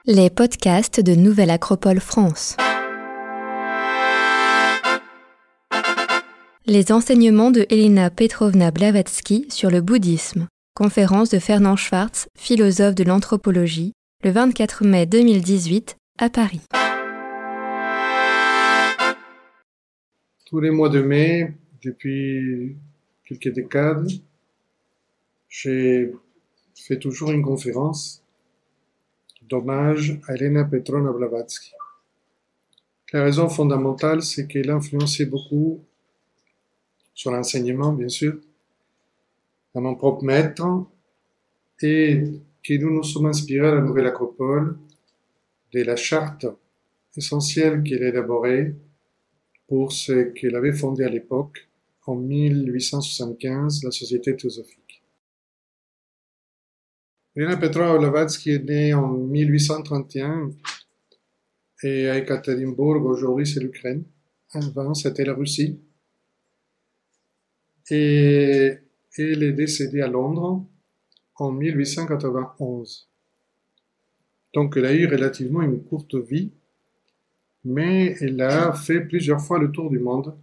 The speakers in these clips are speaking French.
Les podcasts de Nouvelle Acropole France. Les enseignements de Elena Petrovna Blavatsky sur le bouddhisme. Conférence de Fernand Schwartz, philosophe de l'anthropologie, le 24 mai 2018 à Paris. Tous les mois de mai, depuis quelques décades, j'ai fait toujours une conférence d'hommage à Elena Petrovna Blavatsky. La raison fondamentale, c'est qu'elle a influencé beaucoup sur l'enseignement, bien sûr, à mon propre maître, et que nous nous sommes inspirés à la Nouvelle Acropole de la charte essentielle qu'elle a élaborée pour ce qu'elle avait fondé à l'époque, en 1875, la Société théosophique. Elena Petrovna Blavatsky est née en 1831 et à Ekaterinbourg, aujourd'hui c'est l'Ukraine. Avant c'était la Russie. Et elle est décédée à Londres en 1891. Donc elle a eu relativement une courte vie, mais elle a fait plusieurs fois le tour du monde.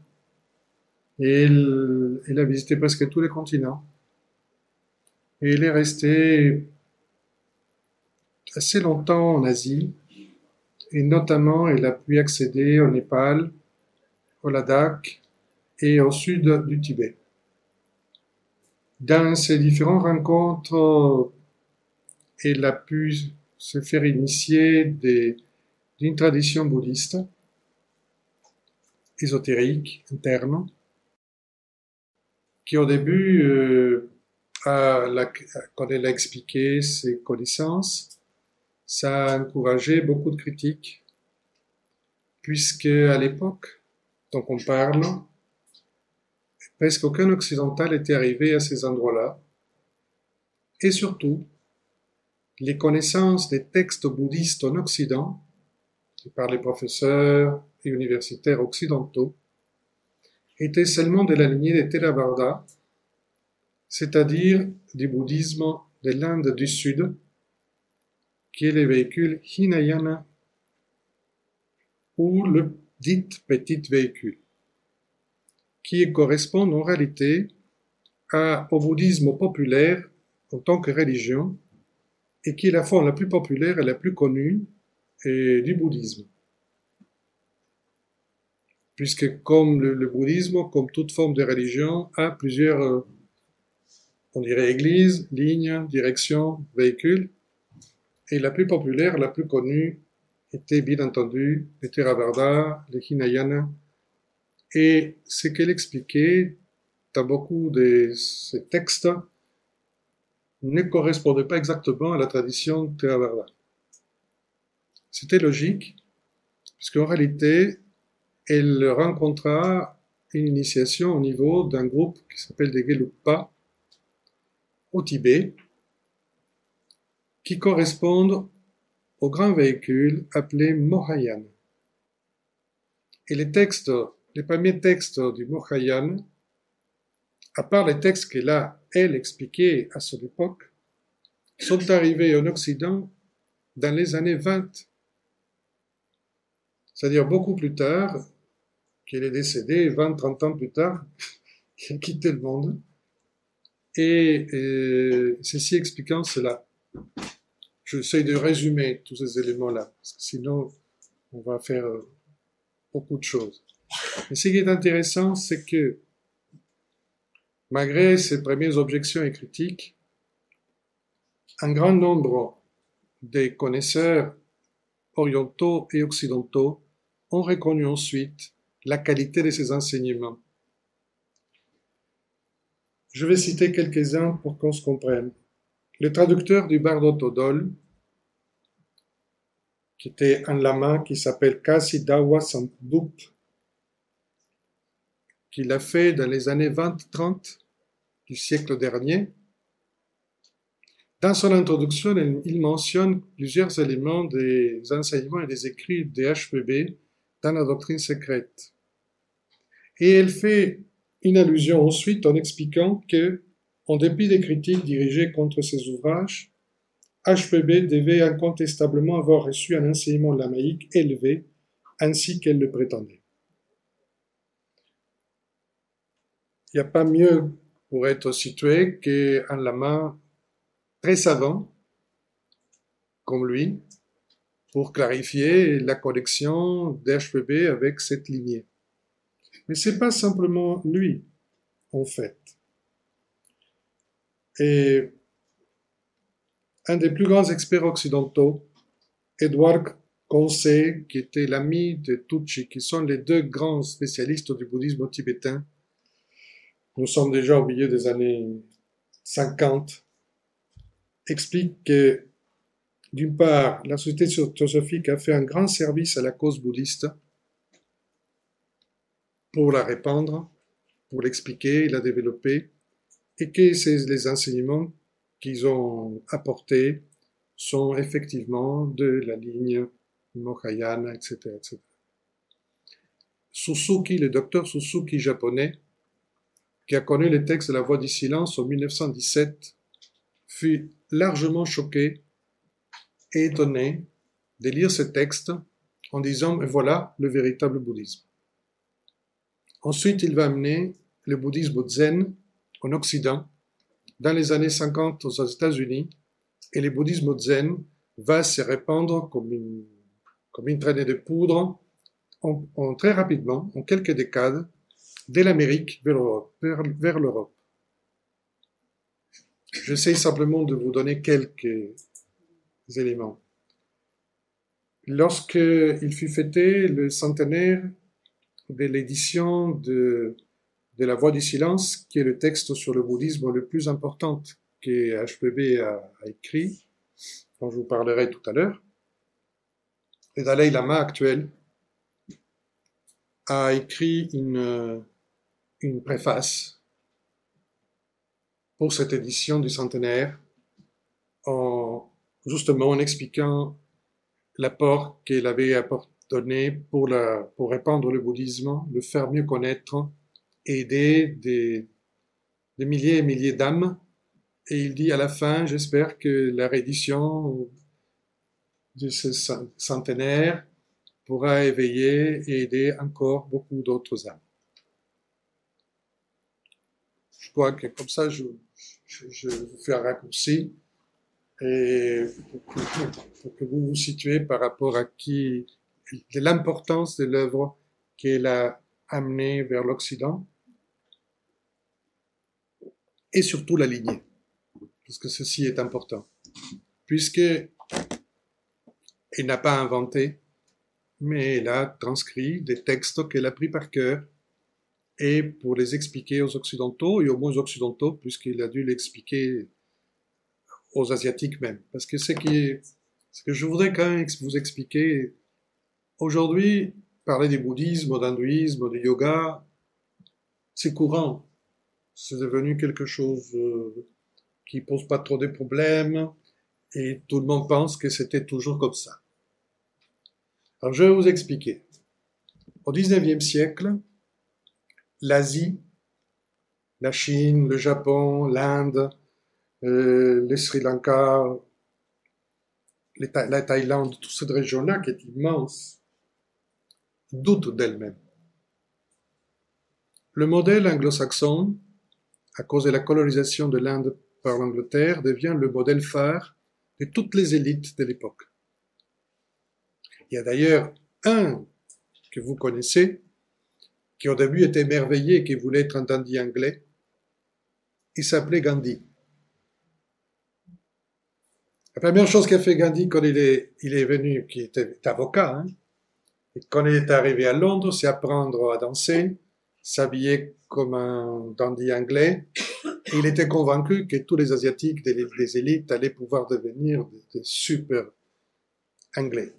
Et elle a visité presque tous les continents. Et elle est restée assez longtemps en Asie, et notamment elle a pu accéder au Népal, au Ladakh et au sud du Tibet. Dans ces différentes rencontres, elle a pu se faire initier d'une tradition bouddhiste, ésotérique, interne, qui au début, quand elle a expliqué ses connaissances, ça a encouragé beaucoup de critiques, puisque à l'époque dont on parle, presque aucun occidental était arrivé à ces endroits-là, et surtout, les connaissances des textes bouddhistes en Occident, par les professeurs et universitaires occidentaux, étaient seulement de la lignée des Theravada, c'est-à-dire du bouddhisme de l'Inde du Sud, qui est le véhicule Hinayana, ou le dit petit véhicule, qui correspond en réalité au bouddhisme populaire en tant que religion, et qui est la forme la plus populaire et la plus connue du bouddhisme. Puisque comme le bouddhisme, comme toute forme de religion, a plusieurs, on dirait églises, lignes, directions, véhicules, et la plus populaire, la plus connue, était bien entendu le Theravada, le Hinayana, et ce qu'elle expliquait dans beaucoup de ces textes ne correspondait pas exactement à la tradition Theravada. C'était logique, puisqu'en réalité, elle rencontra une initiation au niveau d'un groupe qui s'appelle des Gelugpa au Tibet, qui correspondent au grand véhicule appelé Mahayana. Et les premiers textes du Mahayana, à part les textes qu'elle a, elle, expliqués à son époque, sont arrivés en Occident dans les années 20. C'est-à-dire beaucoup plus tard, qu'elle est décédée, 20-30 ans plus tard, qu'elle a quitté le monde. Et ceci expliquant cela. J'essaie de résumer tous ces éléments-là, parce que sinon, on va faire beaucoup de choses. Mais ce qui est intéressant, c'est que, malgré ces premières objections et critiques, un grand nombre des connaisseurs orientaux et occidentaux ont reconnu ensuite la qualité de ces enseignements. Je vais citer quelques-uns pour qu'on se comprenne. Le traducteur du Bardo Todol, qui était un lama qui s'appelle Kasi Dawa Samdup, qu'il a fait dans les années 20-30 du siècle dernier. Dans son introduction, il mentionne plusieurs éléments des enseignements et des écrits des HPB dans la doctrine secrète. Et elle fait une allusion ensuite en expliquant que, en dépit des critiques dirigées contre ces ouvrages, HPB devait incontestablement avoir reçu un enseignement lamaïque élevé, ainsi qu'elle le prétendait. Il n'y a pas mieux pour être situé qu'un lama très savant, comme lui, pour clarifier la connexion d'HPB avec cette lignée. Mais ce n'est pas simplement lui, en fait. Et un des plus grands experts occidentaux, Edward Konsei, qui était l'ami de Tucci, qui sont les deux grands spécialistes du bouddhisme tibétain, nous sommes déjà au milieu des années 50, explique que, d'une part, la Société théosophique a fait un grand service à la cause bouddhiste pour la répandre, pour l'expliquer, la développer, et que les enseignements qu'ils ont apportés sont effectivement de la ligne Mahayana, etc., etc. Suzuki, le docteur Suzuki japonais, qui a connu les textes de la Voix du Silence en 1917, fut largement choqué et étonné de lire ce texte en disant « voilà le véritable bouddhisme ». Ensuite, il va amener le bouddhisme zen en Occident dans les années 50 aux États-Unis, et le bouddhisme zen va se répandre comme une traînée de poudre très rapidement, en quelques décades, de l'Amérique vers l'Europe. J'essaie simplement de vous donner quelques éléments. Lorsqu'il fut fêté le centenaire de l'édition de La Voix du Silence, qui est le texte sur le bouddhisme le plus important que HPB a écrit, dont je vous parlerai tout à l'heure, le Dalai Lama actuel a écrit une préface pour cette édition du centenaire, justement en expliquant l'apport qu'il avait donné pour répandre le bouddhisme, le faire mieux connaître, aider des milliers et milliers d'âmes. Et il dit à la fin, j'espère que la réédition de ce centenaire pourra éveiller et aider encore beaucoup d'autres âmes. Je crois que comme ça, je vous fais un raccourci et pour que vous vous situez par rapport à l'importance de l'œuvre qu'elle a amenée vers l'Occident et surtout la lignée, parce que ceci est important, puisque elle n'a pas inventé, mais elle a transcrit des textes qu'elle a pris par cœur, et pour les expliquer aux Occidentaux, et aux moins Occidentaux, puisqu'il a dû l'expliquer aux Asiatiques même. Parce que ce que je voudrais quand même vous expliquer, aujourd'hui, parler du bouddhisme, d'hindouisme, du yoga, c'est courant. C'est devenu quelque chose qui pose pas trop de problèmes, et tout le monde pense que c'était toujours comme ça. Alors je vais vous expliquer. Au XIXe siècle, l'Asie, la Chine, le Japon, l'Inde, le Sri Lanka, la Thaïlande, toute cette région-là qui est immense, doute d'elle-même. Le modèle anglo-saxon, à cause de la colonisation de l'Inde par l'Angleterre, devient le modèle phare de toutes les élites de l'époque. Il y a d'ailleurs un que vous connaissez, qui au début était émerveillé et qui voulait être un dandy anglais. Il s'appelait Gandhi. La première chose qu'a fait Gandhi quand il est venu, qui était avocat, et quand il est arrivé à Londres, c'est apprendre à danser, s'habiller comme un dandy anglais, et il était convaincu que tous les Asiatiques des élites allaient pouvoir devenir des super anglais.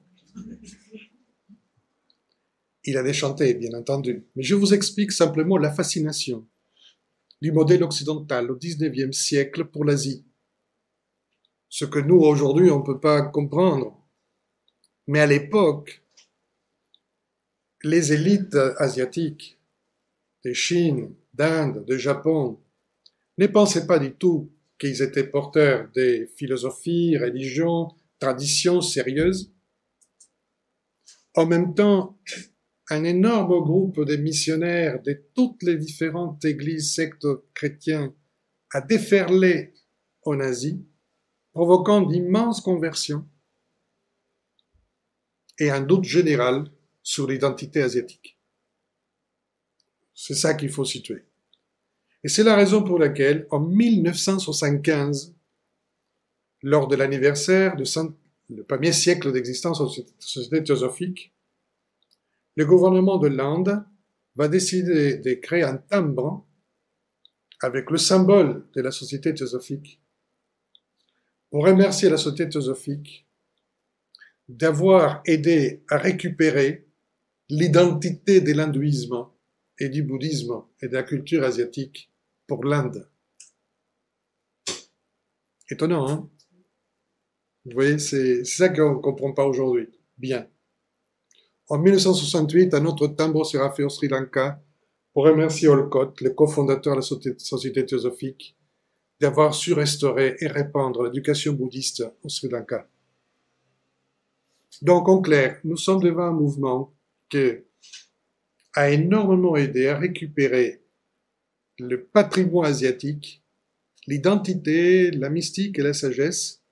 Il a déchanté, bien entendu. Mais je vous explique simplement la fascination du modèle occidental au XIXe siècle pour l'Asie. Ce que nous, aujourd'hui, on ne peut pas comprendre. Mais à l'époque, les élites asiatiques de Chine, d'Inde, de Japon, ne pensaient pas du tout qu'ils étaient porteurs des philosophies, religions, traditions sérieuses. En même temps, un énorme groupe de missionnaires de toutes les différentes églises, sectes chrétiennes a déferlé en Asie, provoquant d'immenses conversions et un doute général sur l'identité asiatique. C'est ça qu'il faut situer. Et c'est la raison pour laquelle, en 1975, lors de l'anniversaire le premier siècle d'existence de la Société théosophique, le gouvernement de l'Inde va décider de créer un timbre avec le symbole de la Société théosophique pour remercier la Société théosophique d'avoir aidé à récupérer l'identité de l'hindouisme et du bouddhisme et de la culture asiatique pour l'Inde. Étonnant, hein? Vous voyez, c'est ça qu'on ne comprend pas aujourd'hui. Bien. En 1968, un autre timbre sera fait au Sri Lanka pour remercier Olcott, le cofondateur de la Société théosophique, d'avoir su restaurer et répandre l'éducation bouddhiste au Sri Lanka. Donc, en clair, nous sommes devant un mouvement qui a énormément aidé à récupérer le patrimoine asiatique, l'identité, la mystique et la sagesse,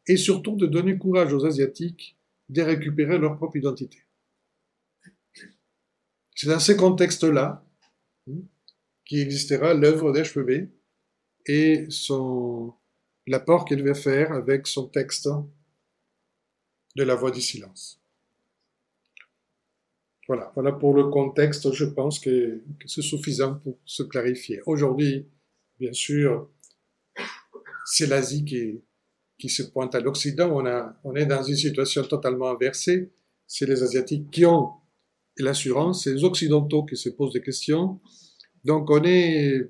et surtout de donner courage aux Asiatiques de récupérer leur propre identité. C'est dans ce contexte-là qui existera l'œuvre d'H.P.B. et l'apport qu'elle va faire avec son texte de la voix du silence. Voilà pour le contexte, je pense que c'est suffisant pour se clarifier. Aujourd'hui, bien sûr, c'est l'Asie qui se pointe à l'Occident. On est dans une situation totalement inversée. C'est les Asiatiques qui ont l'assurance, c'est les Occidentaux qui se posent des questions. Donc on est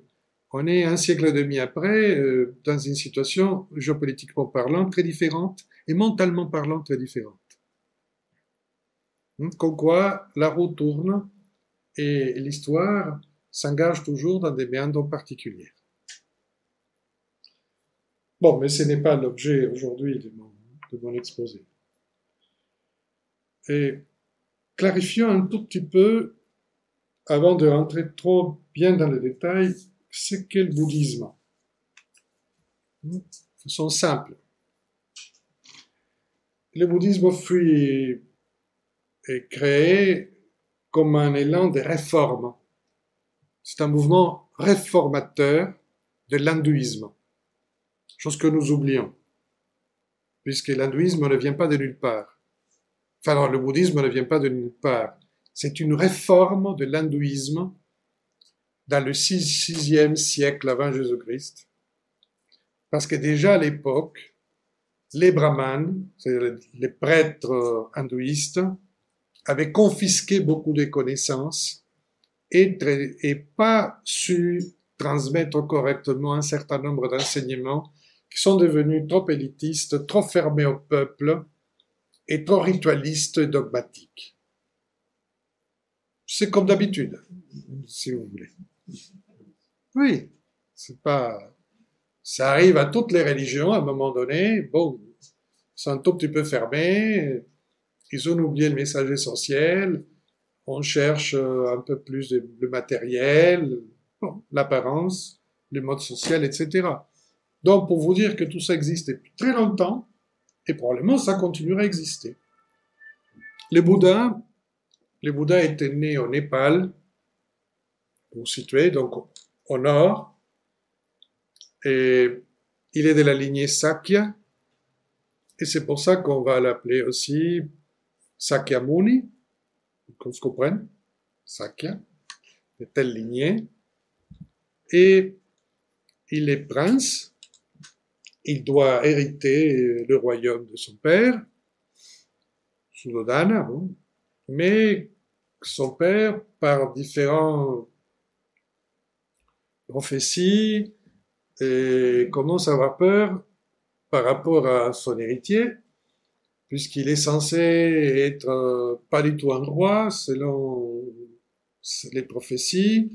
un siècle et demi après dans une situation géopolitiquement parlant très différente et mentalement parlant très différente. Comme quoi la roue tourne et l'histoire s'engage toujours dans des méandres particuliers. Bon, mais ce n'est pas l'objet aujourd'hui de mon exposé. Et clarifions un tout petit peu, avant de rentrer trop bien dans les détails, ce qu'est le bouddhisme. De façon simple. Le bouddhisme est créé comme un élan de réforme. C'est un mouvement réformateur de l'hindouisme. Chose que nous oublions, puisque l'hindouisme ne vient pas de nulle part. Enfin, non, le bouddhisme ne vient pas de nulle part. C'est une réforme de l'hindouisme dans le 6e siècle avant Jésus-Christ. Parce que déjà à l'époque, les brahmanes, c'est-à-dire les prêtres hindouistes, avaient confisqué beaucoup de connaissances et pas su transmettre correctement un certain nombre d'enseignements qui sont devenus trop élitistes, trop fermés au peuple et trop ritualistes et dogmatiques. C'est comme d'habitude, si vous voulez. Oui, ça arrive à toutes les religions à un moment donné. Bon, ils sont un tout petit peu fermés, ils ont oublié le message essentiel, on cherche un peu plus le matériel, l'apparence, le mode social, etc. Donc, pour vous dire que tout ça existe depuis très longtemps, et probablement ça continuera à exister. Les Bouddhas étaient nés au Népal, pour situer, donc au nord, et il est de la lignée Sakya, et c'est pour ça qu'on va l'appeler aussi Sakyamuni, qu'on se comprenne, Sakya, de telle lignée, et il est prince, il doit hériter le royaume de son père, Suddhodana, bon, mais son père, par différentes prophéties, commence à avoir peur par rapport à son héritier, puisqu'il est censé être pas du tout un roi, selon les prophéties,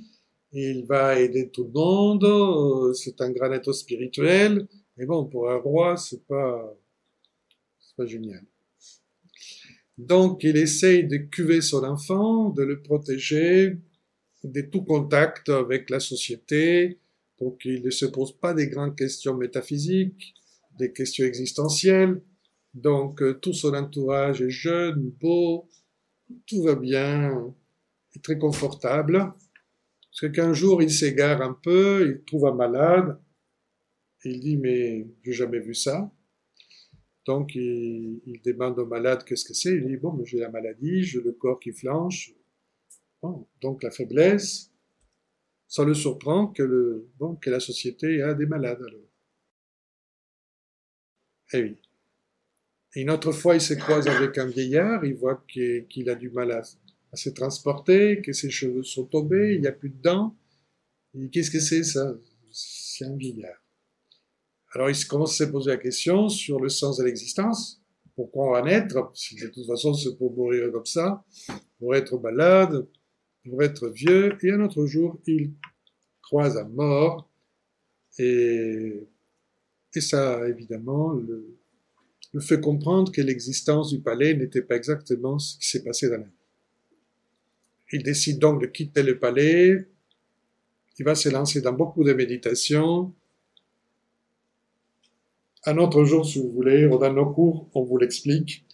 il va aider tout le monde, c'est un grand être spirituel, mais bon, pour un roi, c'est pas génial. Donc, il essaye de cuver son enfant, de le protéger de tout contact avec la société, pour qu'il ne se pose pas des grandes questions métaphysiques, des questions existentielles. Donc, tout son entourage est jeune, beau, tout va bien, est très confortable. Parce qu'un jour, il s'égare un peu, il trouve un malade, et il dit, mais j'ai jamais vu ça. Donc, il demande au malade qu'est-ce que c'est. Il dit, bon, j'ai la maladie, j'ai le corps qui flanche. Bon, donc la faiblesse, ça le surprend que la société a des malades alors. Eh oui. Et une autre fois, il se croise avec un vieillard, il voit qu'il a du mal à se transporter, que ses cheveux sont tombés, il n'y a plus de dents. Il dit, qu'est-ce que c'est ça? C'est un vieillard. Alors il commence à se poser la question sur le sens de l'existence. Pourquoi on va naître? Si de toute façon c'est pour mourir comme ça, pour être malade, pour être vieux. Et un autre jour, il croise un mort et, et ça, évidemment, le fait comprendre que l'existence du palais n'était pas exactement ce qui s'est passé dans la vie. Il décide donc de quitter le palais, il va se lancer dans beaucoup de méditations. Un autre jour, si vous voulez, dans nos cours, on vous l'explique,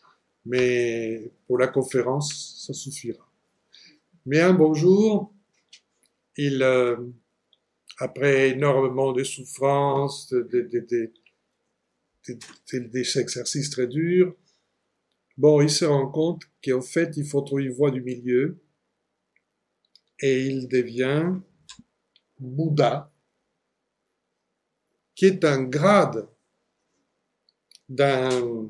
mais pour la conférence, ça suffira. Mais un bon jour, après énormément de souffrances, des exercices très durs, bon, il se rend compte qu'en fait, il faut trouver une voie du milieu, et il devient Bouddha, qui est un grade dans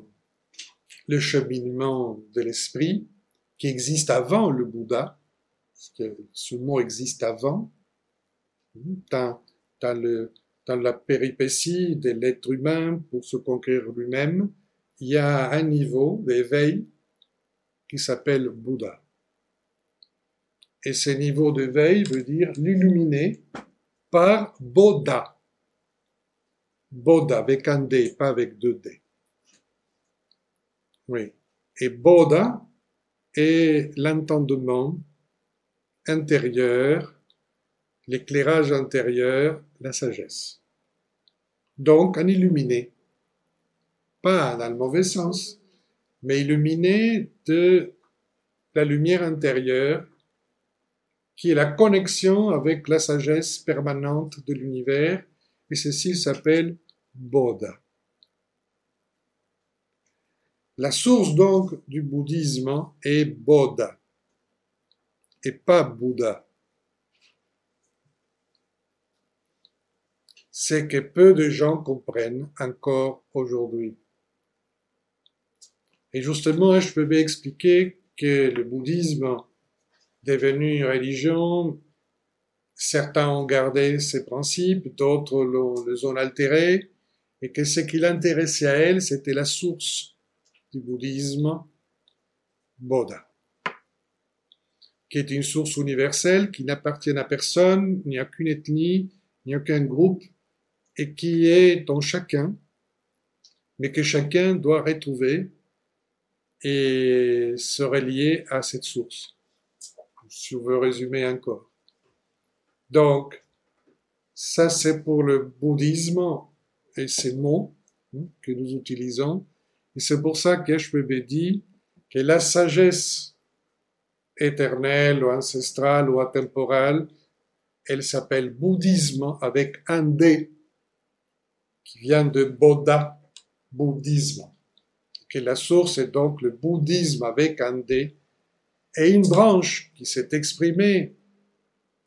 le cheminement de l'esprit, qui existe avant le Bouddha, parce que ce mot existe avant, dans, dans la péripétie de l'être humain pour se conquérir lui-même, il y a un niveau d'éveil qui s'appelle Bouddha. Et ce niveau d'éveil veut dire l'illuminé par Bodha. Bodha avec un D, pas avec deux D. Oui. Et Bodha est l'entendement intérieur, l'éclairage intérieur, la sagesse. Donc, un illuminé. Pas dans le mauvais sens, mais illuminé de la lumière intérieure, qui est la connexion avec la sagesse permanente de l'univers, et ceci s'appelle Bodha. La source donc du bouddhisme est Bodha, et pas Bouddha. C'est que peu de gens comprennent encore aujourd'hui. Et justement, je peux bien expliquer que le bouddhisme devenu une religion, certains ont gardé ses principes, d'autres les ont altérés, et que ce qui l'intéressait à elle, c'était la source du bouddhisme, Bodha, qui est une source universelle, qui n'appartient à personne, ni à aucune ethnie, ni à aucun groupe, et qui est en chacun, mais que chacun doit retrouver et se relier à cette source. Si on veut résumer encore. Donc, ça c'est pour le bouddhisme et ces mots que nous utilisons. Et c'est pour ça qu'HPB dit que la sagesse éternelle ou ancestrale ou atemporale, elle s'appelle bouddhisme avec un D qui vient de Bodha, bouddhisme. Que la source est donc le bouddhisme avec un D et une branche qui s'est exprimée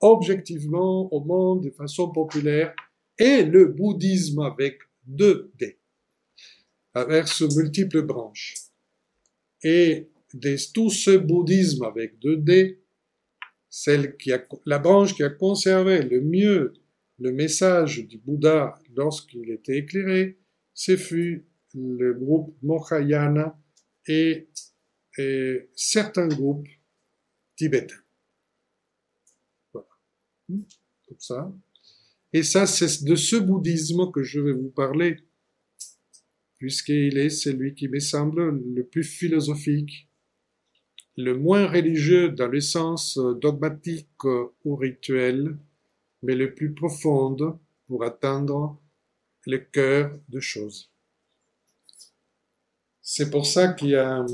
objectivement au monde de façon populaire est le bouddhisme avec deux D, avec ce multiples branches. Et de tout ce bouddhisme avec deux D, la branche qui a conservé le mieux le message du Bouddha lorsqu'il était éclairé, ce fut le groupe Mahayana et certains groupes tibétains. Voilà. comme ça. Et ça, c'est de ce bouddhisme que je vais vous parler, puisqu'il est celui qui me semble le plus philosophique, le moins religieux dans le sens dogmatique ou rituel, mais le plus profond pour atteindre le cœur de choses. C'est pour ça qu'il y a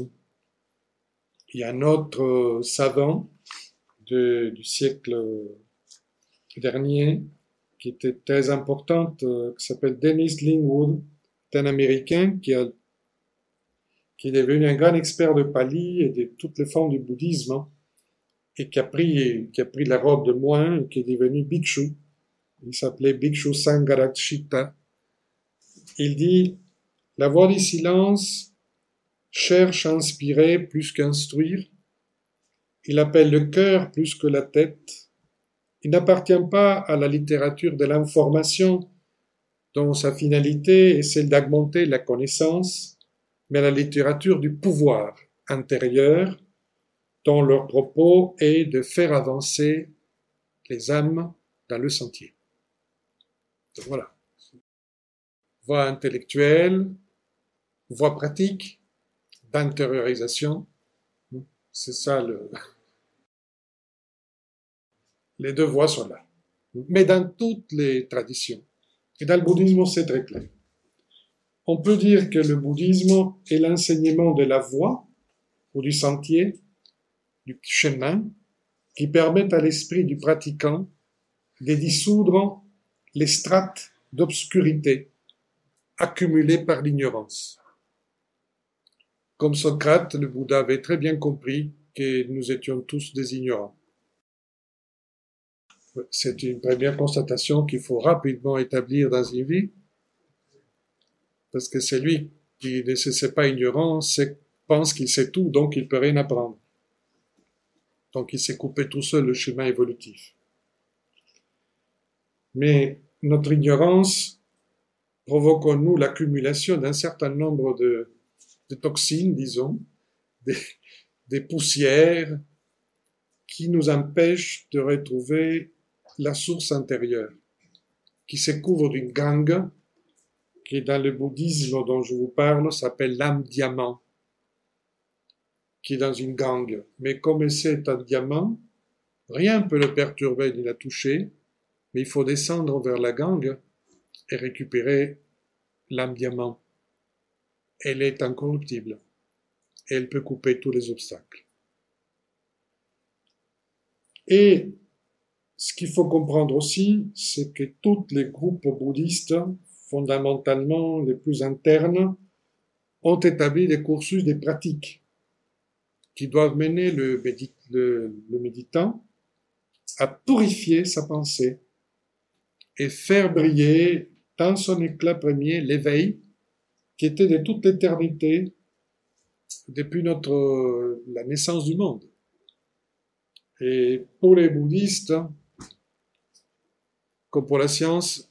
un autre savant du siècle dernier qui était très importante, qui s'appelle Dennis Lingwood, c'est un Américain qui est devenu un grand expert de Pali et de toutes les formes du bouddhisme, et qui a pris la robe de moine et qui est devenu bhikshu. Il s'appelait Bhikshu Sangharakshita. Il dit, la voie du silence cherche à inspirer plus qu'instruire. Il appelle le cœur plus que la tête. Il n'appartient pas à la littérature de l'information, dont sa finalité est celle d'augmenter la connaissance, mais à la littérature du pouvoir intérieur, dont leur propos est de faire avancer les âmes dans le sentier. Donc voilà. Voie intellectuelle, voie pratique, d'intériorisation. C'est ça les deux voies sont là. Mais dans toutes les traditions. Et dans le bouddhisme, c'est très clair. On peut dire que le bouddhisme est l'enseignement de la voie, ou du sentier, du chemin, qui permet à l'esprit du pratiquant de dissoudre les strates d'obscurité accumulées par l'ignorance. Comme Socrate, le Bouddha avait très bien compris que nous étions tous des ignorants. C'est une première constatation qu'il faut rapidement établir dans une vie, parce que celui qui ne se sait pas ignorant pense qu'il sait tout, donc il ne peut rien apprendre. Donc il s'est coupé tout seul le chemin évolutif. Mais notre ignorance provoque en nous l'accumulation d'un certain nombre de toxines, disons, des poussières qui nous empêchent de retrouver la source intérieure, qui se couvre d'une gangue, qui dans le bouddhisme dont je vous parle s'appelle l'âme diamant, qui est dans une gangue. Mais comme c'est un diamant, rien ne peut le perturber ni la toucher, mais il faut descendre vers la gangue et récupérer l'âme diamant. Elle est incorruptible. Et elle peut couper tous les obstacles. Et ce qu'il faut comprendre aussi, c'est que tous les groupes bouddhistes, fondamentalement les plus internes, ont établi des cursus, des pratiques qui doivent mener le méditant à purifier sa pensée et faire briller dans son éclat premier l'éveil qui était de toute l'éternité depuis la naissance du monde. Et pour les bouddhistes, comme pour la science,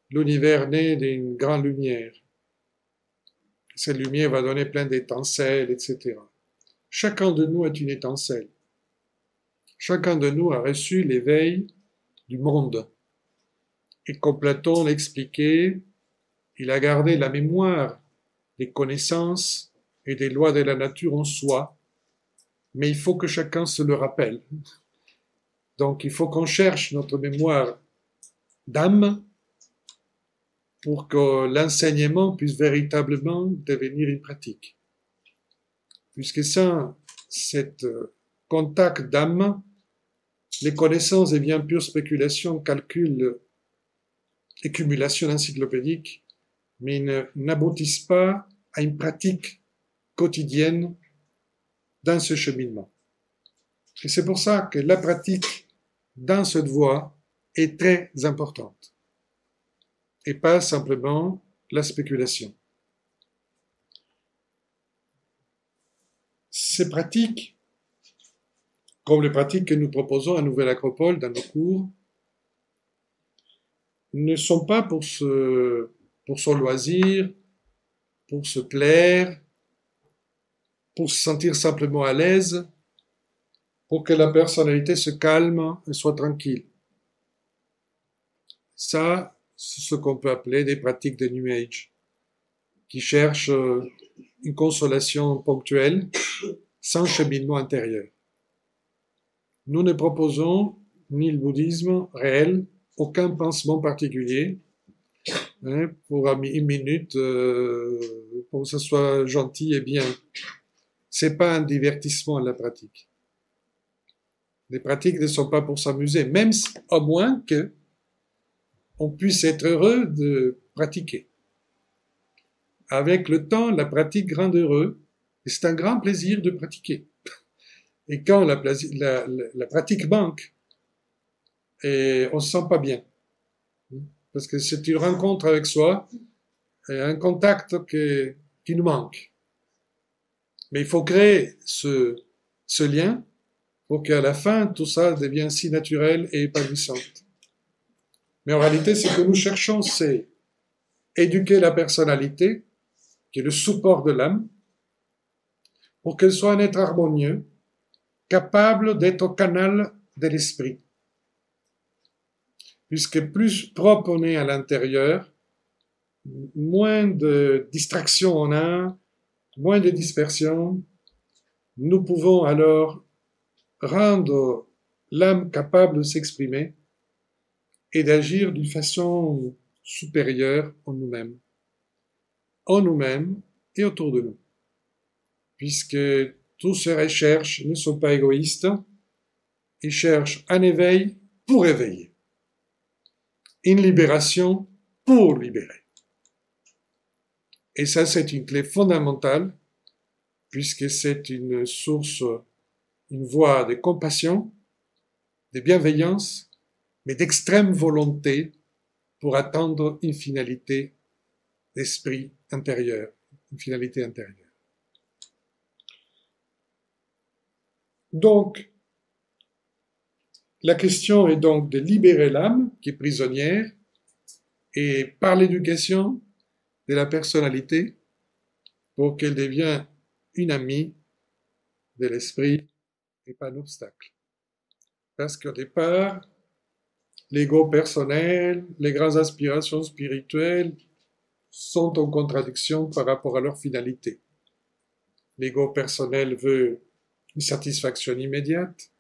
l'univers naît d'une grande lumière. Cette lumière va donner plein d'étincelles, etc. Chacun de nous est une étincelle. Chacun de nous a reçu l'éveil du monde. Et comme Platon l'expliquait, il a gardé la mémoire des connaissances et des lois de la nature en soi, mais il faut que chacun se le rappelle. Donc il faut qu'on cherche notre mémoire d'âme pour que l'enseignement puisse véritablement devenir une pratique. Puisque sans cet contact d'âme, les connaissances deviennent pure spéculation, calcul, accumulation encyclopédique, mais n'aboutissent pas à une pratique quotidienne dans ce cheminement. Et c'est pour ça que la pratique dans cette voie est très importante, et pas simplement la spéculation. Ces pratiques, comme les pratiques que nous proposons à Nouvelle Acropole dans nos cours, ne sont pas pour son loisir, pour se plaire, pour se sentir simplement à l'aise, pour que la personnalité se calme et soit tranquille. Ça, c'est ce qu'on peut appeler des pratiques de New Age, qui cherchent une consolation ponctuelle, sans cheminement intérieur. Nous ne proposons ni le bouddhisme réel, aucun pansement particulier, pour une minute, pour que ce soit gentil et bien. C'est pas un divertissement la pratique. Les pratiques ne sont pas pour s'amuser, même au moins que on puisse être heureux de pratiquer. Avec le temps, la pratique rend heureux, et c'est un grand plaisir de pratiquer. Et quand la pratique manque, et on se sent pas bien. Parce que c'est une rencontre avec soi, et un contact qui nous manque. Mais il faut créer ce lien pour qu'à la fin, tout ça devienne si naturel et épanouissant. Mais en réalité, ce que nous cherchons, c'est éduquer la personnalité, qui est le support de l'âme, pour qu'elle soit un être harmonieux, capable d'être au canal de l'esprit. Puisque plus propre on est à l'intérieur, moins de distractions on a, moins de dispersion, nous pouvons alors rendre l'âme capable de s'exprimer et d'agir d'une façon supérieure en nous-mêmes et autour de nous. Puisque tous ces recherches ne sont pas égoïstes, ils cherchent un éveil pour éveiller, une libération pour libérer. Et ça, c'est une clé fondamentale, puisque c'est une source, une voie de compassion, de bienveillance, mais d'extrême volonté pour atteindre une finalité d'esprit intérieur, une finalité intérieure. Donc, la question est donc de libérer l'âme qui est prisonnière et par l'éducation de la personnalité pour qu'elle devienne une amie de l'esprit et pas un obstacle. Parce qu'au départ, l'ego personnel, les grandes aspirations spirituelles sont en contradiction par rapport à leur finalité. L'ego personnel veut une satisfaction immédiate.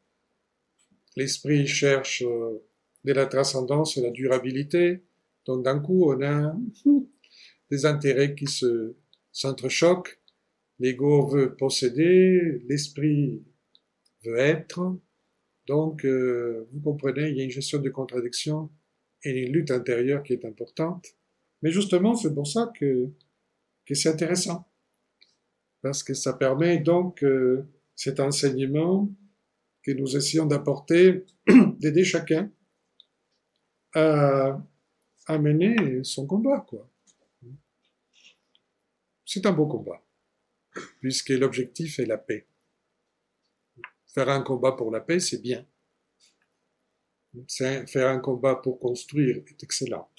L'esprit cherche de la transcendance et la durabilité. Donc d'un coup, on a des intérêts qui s'entrechoquent. L'ego veut posséder, l'esprit veut être. Donc, vous comprenez, il y a une gestion de contradiction et une lutte intérieure qui est importante. Mais justement, c'est pour ça que c'est intéressant. Parce que ça permet donc cet enseignement que nous essayons d'apporter, d'aider chacun à mener son combat, quoi. C'est un beau combat, puisque l'objectif est la paix. Faire un combat pour la paix, c'est bien. Faire un combat pour construire est excellent.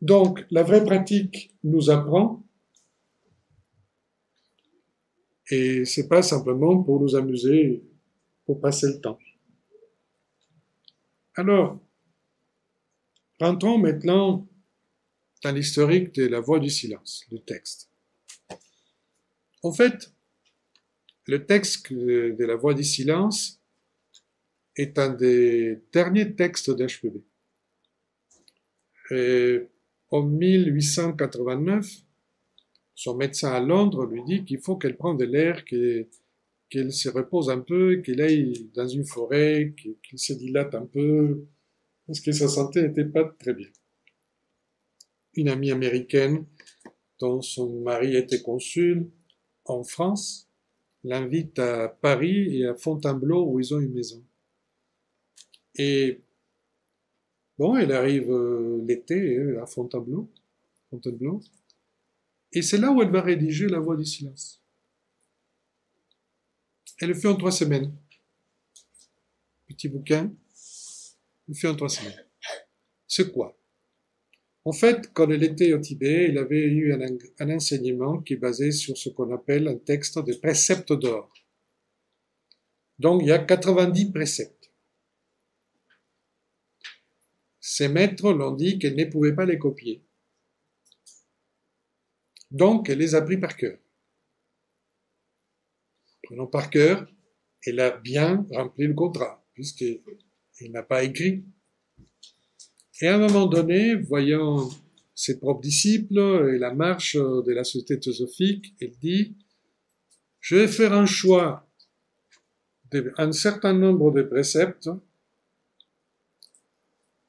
Donc, la vraie pratique nous apprend, et c'est pas simplement pour nous amuser, pour passer le temps. Alors, rentrons maintenant dans l'historique de la voie du silence, le texte. En fait, le texte de la voie du silence est un des derniers textes d'HPB. En 1889, son médecin à Londres lui dit qu'il faut qu'elle prenne de l'air, qu'elle se repose un peu, qu'elle aille dans une forêt, qu'il se dilate un peu, parce que sa santé n'était pas très bien. Une amie américaine, dont son mari était consul en France, l'invite à Paris et à Fontainebleau où ils ont une maison. Et bon, elle arrive l'été à Fontainebleau, et c'est là où elle va rédiger La Voie du silence. Elle le fait en 3 semaines. Petit bouquin, elle le fait en 3 semaines. C'est quoi? En fait, quand elle était au Tibet, il avait eu un enseignement qui est basé sur ce qu'on appelle un texte de préceptes d'or. Donc, il y a 90 préceptes. ses maîtres l'ont dit qu'elle ne pouvait pas les copier. Donc, elle les a pris par cœur. Prenons par cœur, elle a bien rempli le contrat, puisqu'elle n'a pas écrit. Et à un moment donné, voyant ses propres disciples et la marche de la société théosophique, elle dit, je vais faire un choix d'un certain nombre de préceptes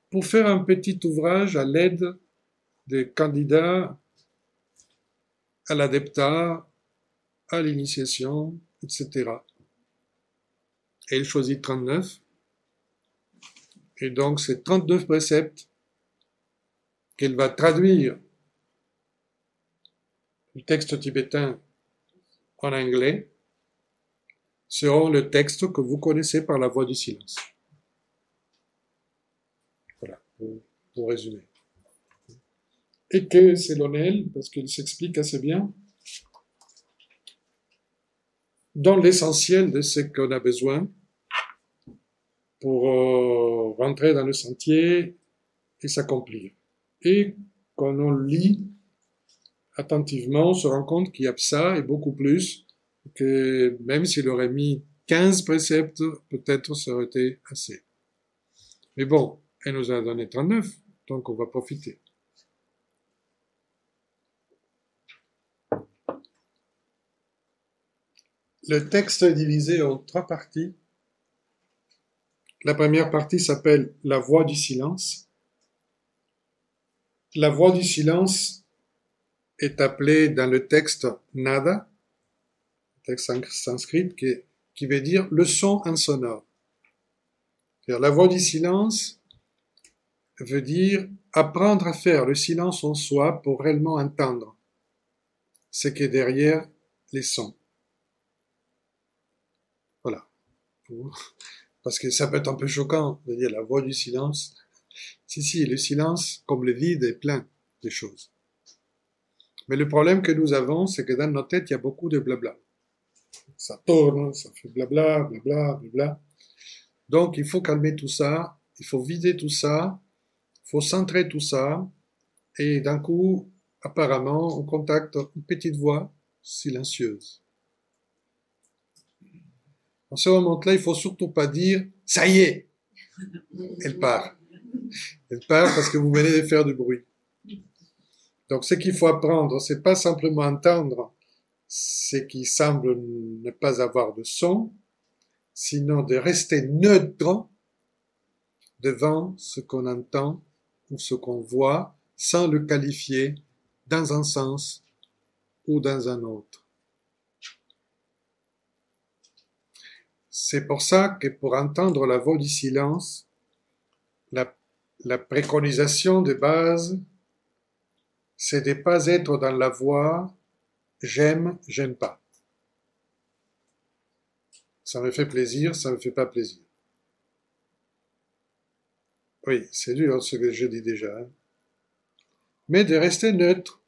pour faire un petit ouvrage à l'aide des candidats à l'adeptat, à l'initiation, etc. Et elle choisit 39. Et donc, ces 39 préceptes qu'elle va traduire du texte tibétain en anglais seront le texte que vous connaissez par la voie du silence. Voilà, pour résumer. Et que c'est l'honneur, parce qu'il s'explique assez bien, dans l'essentiel de ce qu'on a besoin pour rentrer dans le sentier et s'accomplir. Et quand on lit attentivement, on se rend compte qu'il y a ça et beaucoup plus, que même s'il aurait mis 15 préceptes, peut-être ça aurait été assez. Mais bon, elle nous a donné 39, donc on va profiter. Le texte est divisé en 3 parties. La première partie s'appelle « La voie du silence ». La voie du silence est appelée dans le texte « nada », texte sanskrit qui veut dire « le son insonore ». C'est-à-dire la voie du silence veut dire apprendre à faire le silence en soi pour réellement entendre ce qui est derrière les sons. Voilà. Parce que ça peut être un peu choquant de dire la voie du silence. Si, le silence, comme le vide, est plein de choses. Mais le problème que nous avons, c'est que dans nos têtes, il y a beaucoup de blabla. Ça tourne, ça fait blabla, blabla, blabla. Donc, il faut calmer tout ça, il faut vider tout ça, il faut centrer tout ça, et d'un coup, apparemment, on contacte une petite voix silencieuse. En ce moment-là, il faut surtout pas dire « ça y est !» Elle part. Elle part parce que vous venez de faire du bruit. Donc, ce qu'il faut apprendre, c'est pas simplement entendre ce qui semble ne pas avoir de son, sinon de rester neutre devant ce qu'on entend ou ce qu'on voit, sans le qualifier dans un sens ou dans un autre. C'est pour ça que pour entendre la voix du silence, la préconisation de base, c'est de ne pas être dans la voie « j'aime, j'aime pas ». Ça me fait plaisir, ça me fait pas plaisir. Oui, c'est dur ce que je dis déjà. Hein. Mais de rester neutre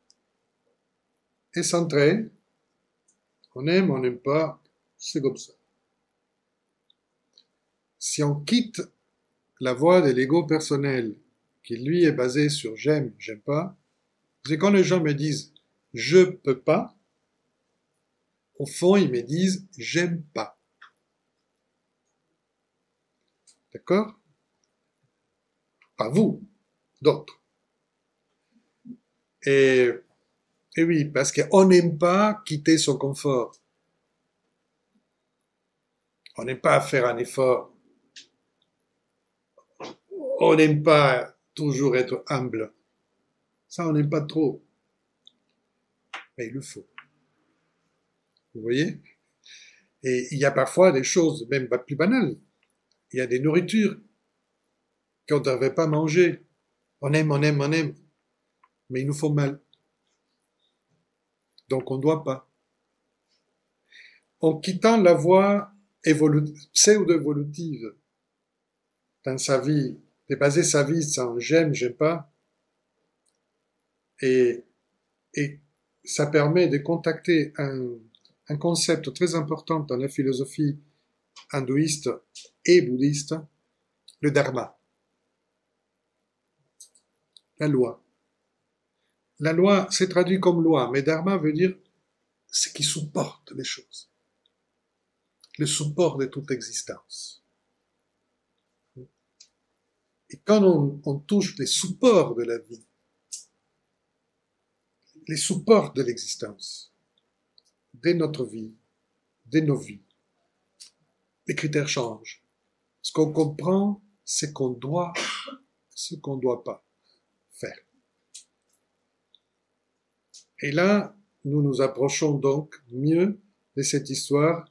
et centré. On aime, on n'aime pas, c'est comme ça. Si on quitte la voie de l'ego personnel, qui lui est basé sur j'aime, j'aime pas, c'est quand les gens me disent je peux pas, au fond ils me disent j'aime pas. D'accord? Pas vous, d'autres. Et oui, parce qu'on n'aime pas quitter son confort. On n'aime pas faire un effort. On n'aime pas toujours être humble. Ça, on n'aime pas trop. Mais il le faut. Vous voyez? Et il y a parfois des choses même plus banales. Il y a des nourritures qu'on ne devrait pas manger. On aime, on aime, on aime. Mais il nous faut mal. Donc on ne doit pas. En quittant la voie pseudo-évolutive dans sa vie, de baser sa vie sans j'aime, j'aime pas, et ça permet de contacter un concept très important dans la philosophie hindouiste et bouddhiste, le dharma. la loi. La loi, c'est traduit comme loi, mais dharma veut dire ce qui supporte les choses. Le support de toute existence. Et quand on touche les supports de la vie, les supports de l'existence, de notre vie, de nos vies, les critères changent. Ce qu'on comprend, c'est qu'on doit, ce qu'on ne doit pas faire. Et là, nous nous approchons donc mieux de cette histoire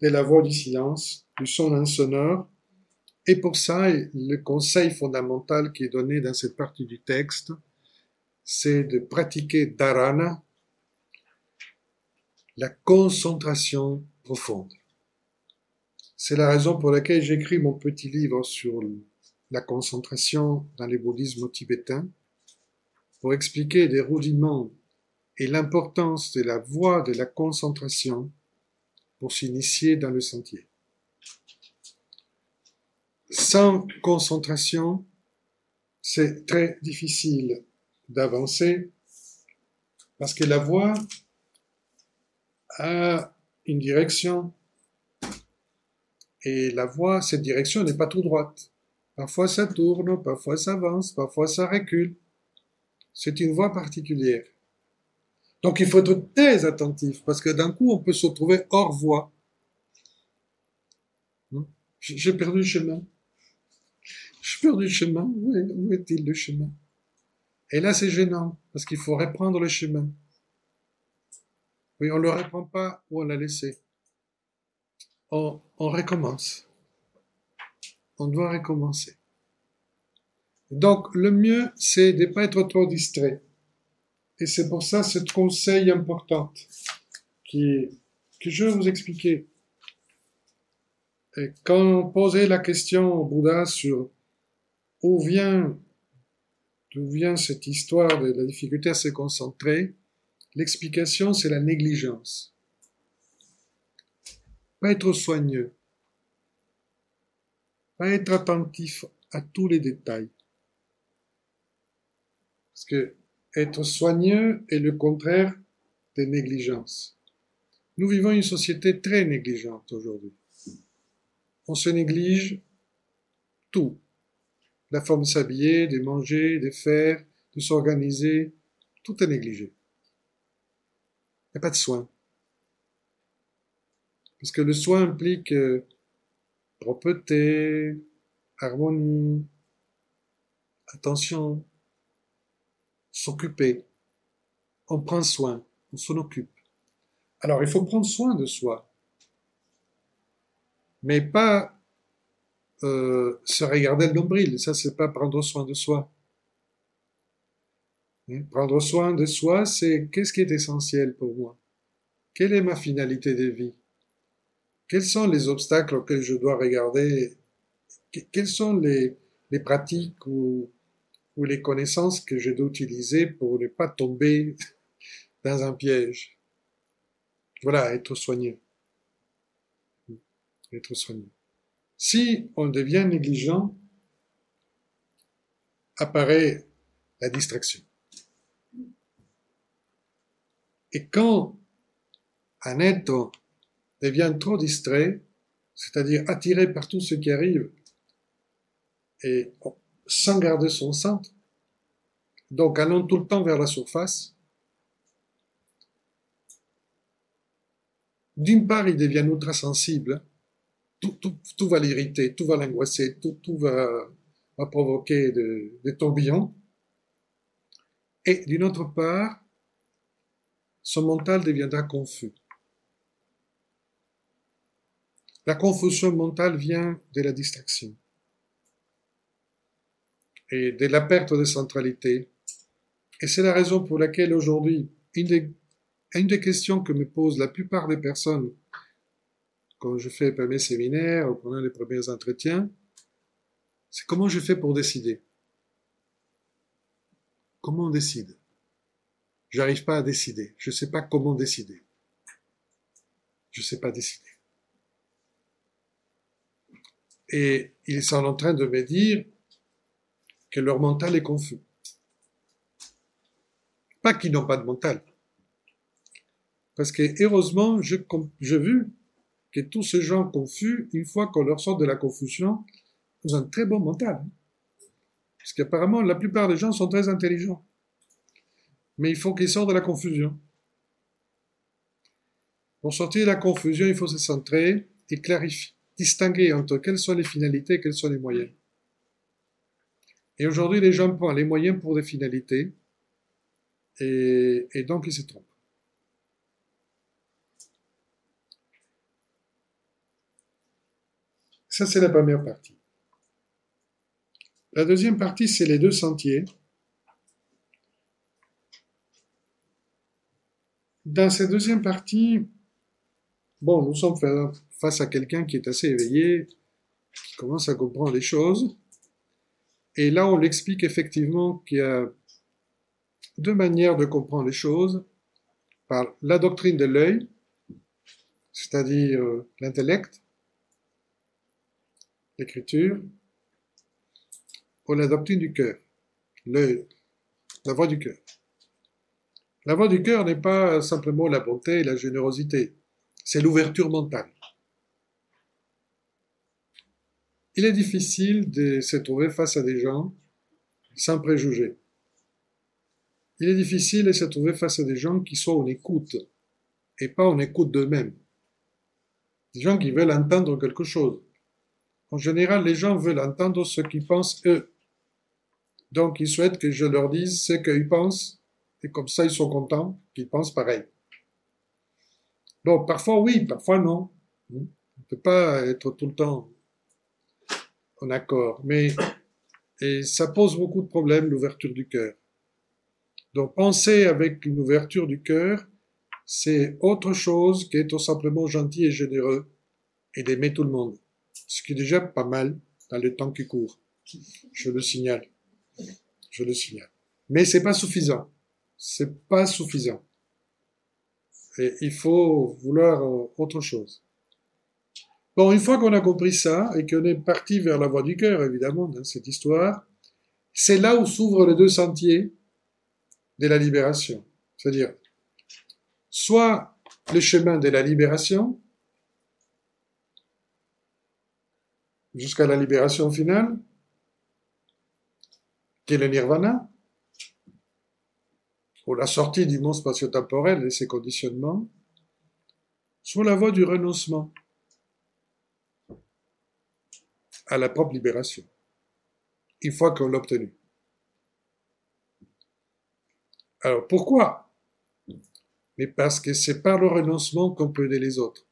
de la voix du silence, du son insonore. Et pour ça, le conseil fondamental qui est donné dans cette partie du texte, c'est de pratiquer dharana, la concentration profonde. C'est la raison pour laquelle j'écris mon petit livre sur la concentration dans le bouddhisme tibétain, pour expliquer les rudiments et l'importance de la voie de la concentration pour s'initier dans le sentier. Sans concentration, c'est très difficile d'avancer parce que la voie a une direction et la voie, cette direction n'est pas tout droite. Parfois ça tourne, parfois ça avance, parfois ça recule. C'est une voie particulière. Donc il faut être très attentif parce que d'un coup on peut se retrouver hors voie. J'ai perdu le chemin. J'ai perdu le chemin. Où est-il le chemin? Et là c'est gênant parce qu'il faut reprendre le chemin. Oui, on ne le reprend pas ou on l'a laissé. On recommence. On doit recommencer. Donc le mieux c'est de ne pas être trop distrait. Et c'est pour ça ce conseil important que je vais vous expliquer. Et quand on posait la question au Bouddha sur d'où vient cette histoire de la difficulté à se concentrer, l'explication c'est la négligence. Pas être soigneux, pas être attentif à tous les détails. Parce que être soigneux est le contraire de négligence. Nous vivons une société très négligente aujourd'hui. On se néglige tout. La forme de s'habiller, de manger, de faire, de s'organiser, tout est négligé. Il n'y a pas de soin. Parce que le soin implique propreté, harmonie, attention, s'occuper. On prend soin, on s'en occupe. Alors il faut prendre soin de soi, mais pas se regarder le nombril. Ça, c'est pas prendre soin de soi. Prendre soin de soi, c'est qu'est-ce qui est essentiel pour moi? Quelle est ma finalité de vie? Quels sont les obstacles auxquels je dois regarder? Quelles sont les pratiques ou les connaissances que je dois utiliser pour ne pas tomber dans un piège? Voilà, être soigneux. Être soigneux. Si on devient négligent, apparaît la distraction. Et quand un être devient trop distrait, c'est-à-dire attiré par tout ce qui arrive, et sans garder son centre, donc allant tout le temps vers la surface, d'une part, il devient ultra sensible, tout va l'irriter, tout va l'angoisser, tout va provoquer des tourbillons, et d'une autre part, son mental deviendra confus. La confusion mentale vient de la distraction et de la perte de centralité. Et c'est la raison pour laquelle aujourd'hui, une des questions que me posent la plupart des personnes quand je fais les premiers séminaires ou pendant les premiers entretiens, c'est comment je fais pour décider. Comment on décide? J'arrive pas à décider. Je sais pas comment décider. Je sais pas décider. Et ils sont en train de me dire que leur mental est confus. Pas qu'ils n'ont pas de mental. Parce que, heureusement, j'ai vu que tous ces gens confus, une fois qu'on leur sort de la confusion, ils ont un très bon mental. Parce qu'apparemment, la plupart des gens sont très intelligents. Mais il faut qu'ils sortent de la confusion. Pour sortir de la confusion, il faut se centrer et clarifier, distinguer entre quelles sont les finalités et quels sont les moyens. Et aujourd'hui, les gens prennent les moyens pour des finalités, et donc ils se trompent. Ça, c'est la première partie. La deuxième partie, c'est les deux sentiers. Dans cette deuxième partie, bon, nous sommes face à quelqu'un qui est assez éveillé, qui commence à comprendre les choses. Et là, on l'explique effectivement qu'il y a deux manières de comprendre les choses. Par la doctrine de l'œil, c'est-à-dire l'intellect, l'écriture, ou la doctrine du cœur, l'œil, la voix du cœur. La voix du cœur n'est pas simplement la bonté et la générosité, c'est l'ouverture mentale. Il est difficile de se trouver face à des gens sans préjugés. Il est difficile de se trouver face à des gens qui sont en écoute, et pas en écoute d'eux-mêmes. Des gens qui veulent entendre quelque chose. En général, les gens veulent entendre ce qu'ils pensent eux. Donc, ils souhaitent que je leur dise ce qu'ils pensent, et comme ça, ils sont contents qu'ils pensent pareil. Bon, parfois oui, parfois non. On ne peut pas être tout le temps en accord, mais et ça pose beaucoup de problèmes, l'ouverture du cœur. Donc, penser avec une ouverture du cœur, c'est autre chose qu'être tout simplement gentil et généreux et d'aimer tout le monde. Ce qui est déjà pas mal dans le temps qui court. Je le signale. Je le signale. Mais c'est pas suffisant. C'est pas suffisant. Et il faut vouloir autre chose. Bon, une fois qu'on a compris ça, et qu'on est parti vers la voie du cœur, évidemment, dans cette histoire, c'est là où s'ouvrent les deux sentiers de la libération. C'est-à-dire, soit le chemin de la libération, jusqu'à la libération finale, qui est le nirvana, ou la sortie du monde spatio-temporel et ses conditionnements, soit la voie du renoncement à la propre libération, une fois qu'on l'a obtenu. Alors pourquoi? Mais parce que c'est par le renoncement qu'on peut aider les autres.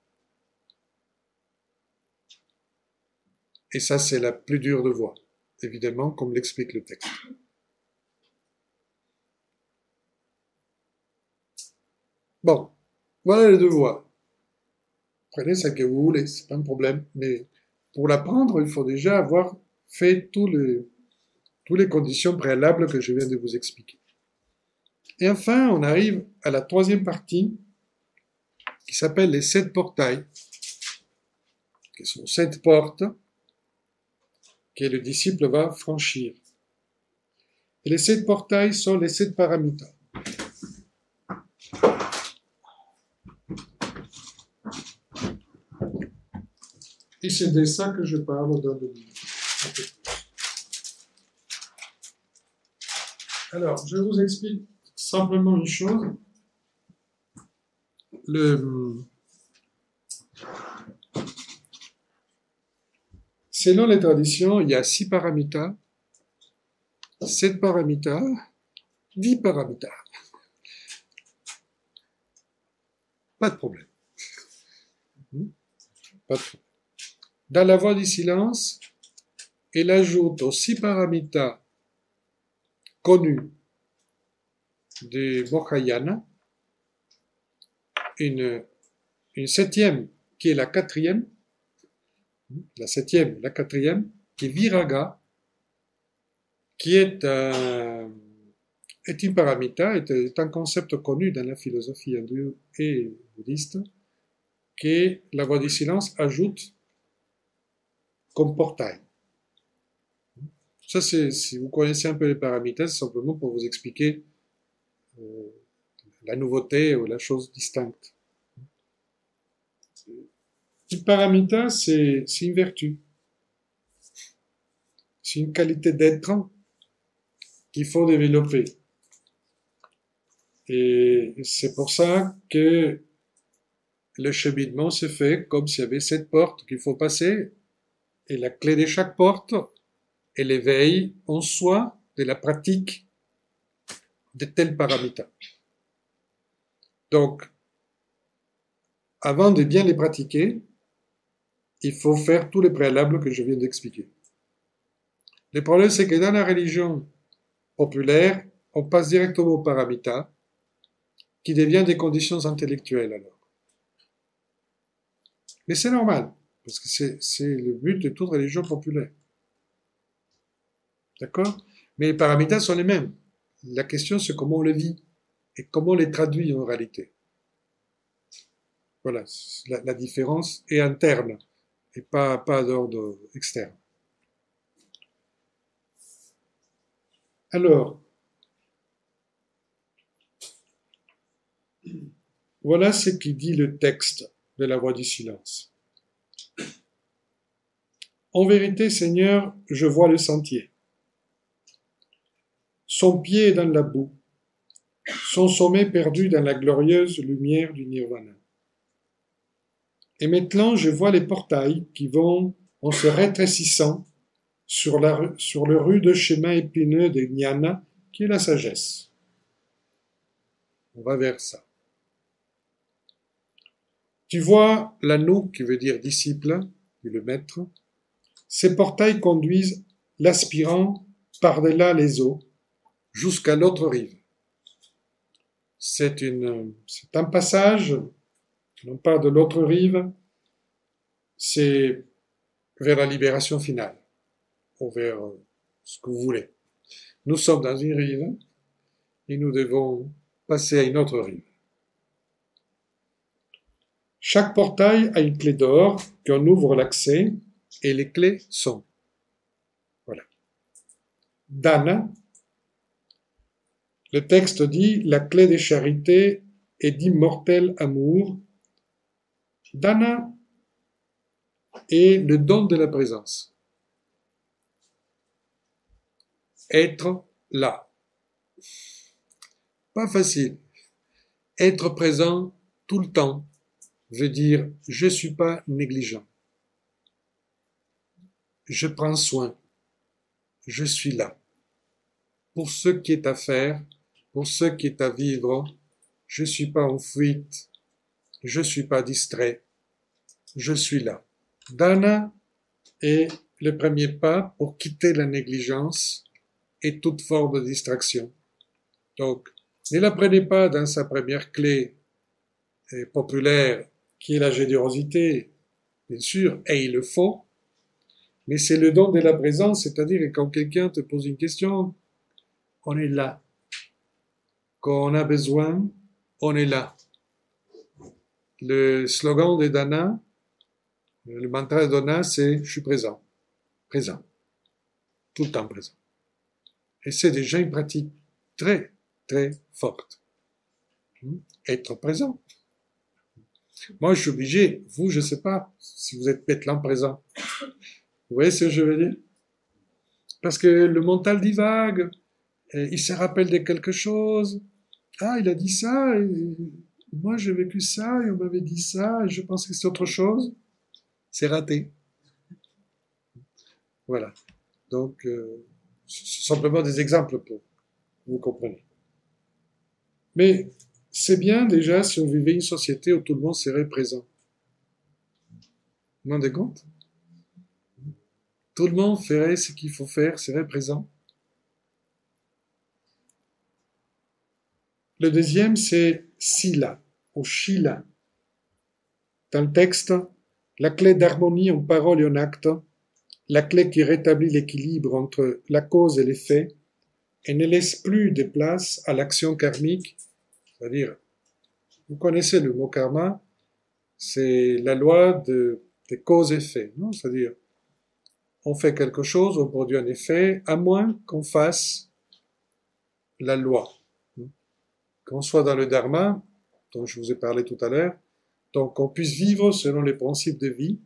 Et ça, c'est la plus dure de voie, évidemment, comme l'explique le texte. Bon, voilà les deux voies. Prenez ce que vous voulez, c'est pas un problème, mais pour l'apprendre, il faut déjà avoir fait toutes les conditions préalables que je viens de vous expliquer. Et enfin, on arrive à la troisième partie, qui s'appelle les 7 portails, qui sont 7 portes que le disciple va franchir. Et les 7 portails sont les 7 paramitas. Et c'est de ça que je parle dans le livre. Alors, je vous explique simplement une chose. Selon les traditions, il y a 6 paramitas, 7 paramitas, 10 paramitas. Pas de problème. Pas de problème. Dans la voie du silence, il ajoute aux 6 paramitas connus de Mahayana une septième qui est la quatrième, la septième, la quatrième, qui est Viraga, qui est une paramita, est un concept connu dans la philosophie hindoue et bouddhiste, que la voie du silence ajoute comme portail. Ça, c'est, si vous connaissez un peu les paramitas, c'est simplement pour vous expliquer la nouveauté ou la chose distincte. Le paramita, c'est une vertu. C'est une qualité d'être qu'il faut développer. Et c'est pour ça que le cheminement se fait comme s'il y avait 7 portes qu'il faut passer, et la clé de chaque porte est l'éveil en soi de la pratique de tel paramita. Donc, avant de bien les pratiquer, il faut faire tous les préalables que je viens d'expliquer. Le problème, c'est que dans la religion populaire, on passe directement au paramita, qui devient des conditions intellectuelles alors. Mais c'est normal, parce que c'est le but de toute religion populaire. D'accord? Mais les paramitas sont les mêmes. La question, c'est comment on les vit et comment on les traduit en réalité. Voilà, la différence est interne et pas d'ordre externe. Alors, voilà ce qui dit le texte de la voix du silence. En vérité, Seigneur, je vois le sentier. Son pied est dans la boue, son sommet perdu dans la glorieuse lumière du nirvana. Et maintenant, je vois les portails qui vont, en se rétrécissant, sur le rude chemin épineux de Jnana, qui est la sagesse. On va vers ça. Tu vois l'anneau, qui veut dire disciple, dit le maître. Ces portails conduisent l'aspirant par-delà les eaux, jusqu'à l'autre rive. C'est un passage, non pas de l'autre rive, c'est vers la libération finale, ou vers ce que vous voulez. Nous sommes dans une rive, et nous devons passer à une autre rive. Chaque portail a une clé d'or qu'on ouvre l'accès, et les clés sont, voilà, Dana. Le texte dit la clé des charités et d'immortel amour. Dana est le don de la présence. Être là. Pas facile. Être présent tout le temps veut dire je suis pas négligent. Je prends soin. Je suis là. Pour ce qui est à faire, pour ce qui est à vivre, je suis pas en fuite. Je suis pas distrait. Je suis là. Dana est le premier pas pour quitter la négligence et toute forme de distraction. Donc, ne la prenez pas dans sa première clé populaire, qui est la générosité, bien sûr, et il le faut, mais c'est le don de la présence, c'est-à-dire que quand quelqu'un te pose une question, on est là. Quand on a besoin, on est là. Le slogan de Dana, le mantra de Dana, c'est « je suis présent ». Présent. Tout le temps présent. Et c'est déjà une pratique très, très forte. Être présent. Moi, je suis obligé. Vous, je ne sais pas si vous êtes maintenant présent. Vous voyez ce que je veux dire? Parce que le mental divague. Il se rappelle de quelque chose. Ah, il a dit ça. Et moi, j'ai vécu ça. Et on m'avait dit ça. Et je pensais que c'est autre chose. C'est raté. Voilà. Donc, ce sont simplement des exemples pour que vous compreniez. Mais c'est bien déjà si on vivait une société où tout le monde serait présent. Vous vous rendez compte? Tout le monde ferait ce qu'il faut faire, serait présent. Le deuxième, c'est Sila, ou Shila. Dans le texte, la clé d'harmonie en parole et en acte, la clé qui rétablit l'équilibre entre la cause et l'effet, et ne laisse plus de place à l'action karmique, c'est-à-dire, vous connaissez le mot karma, c'est la loi des causes-effets, non? C'est-à-dire, on fait quelque chose, on produit un effet, à moins qu'on fasse la loi. qu'on soit dans le dharma, dont je vous ai parlé tout à l'heure, donc qu'on puisse vivre selon les principes de vie.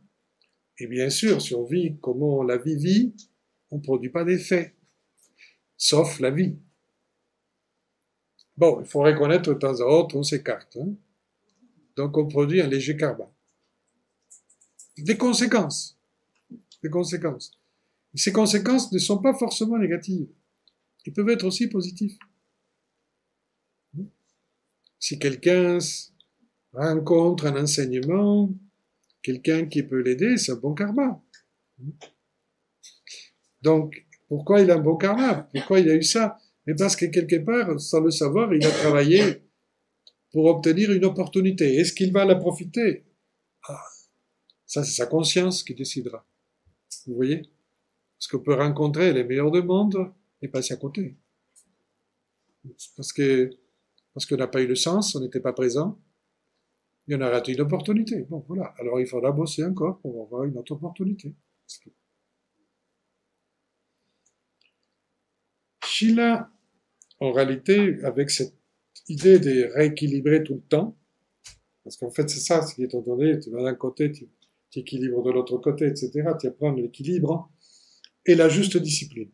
Et bien sûr, si on vit comment la vie vit, on ne produit pas d'effet, sauf la vie. Bon, il faut reconnaître de temps à autre, on s'écarte. Hein. Donc on produit un léger karma. Des conséquences. Des conséquences. Ces conséquences ne sont pas forcément négatives. Ils peuvent être aussi positifs. Si quelqu'un rencontre un enseignement, quelqu'un qui peut l'aider, c'est un bon karma. Donc, pourquoi il a un bon karma? Pourquoi il a eu ça? Mais parce que quelque part, sans le savoir, il a travaillé pour obtenir une opportunité. Est-ce qu'il va la profiter? Ah, ça, c'est sa conscience qui décidera. Vous voyez? Parce qu'on peut rencontrer les meilleurs du monde et passer à côté. Parce qu'on n'a pas eu le sens, on n'était pas présent, et on a raté une opportunité. Bon, voilà. Alors il faudra bosser encore pour avoir une autre opportunité. Sheila, en réalité, avec cette idée de rééquilibrer tout le temps, parce qu'en fait c'est ça, ce qui est donné, tu vas d'un côté, tu équilibres de l'autre côté, etc. Tu apprends l'équilibre et la juste discipline.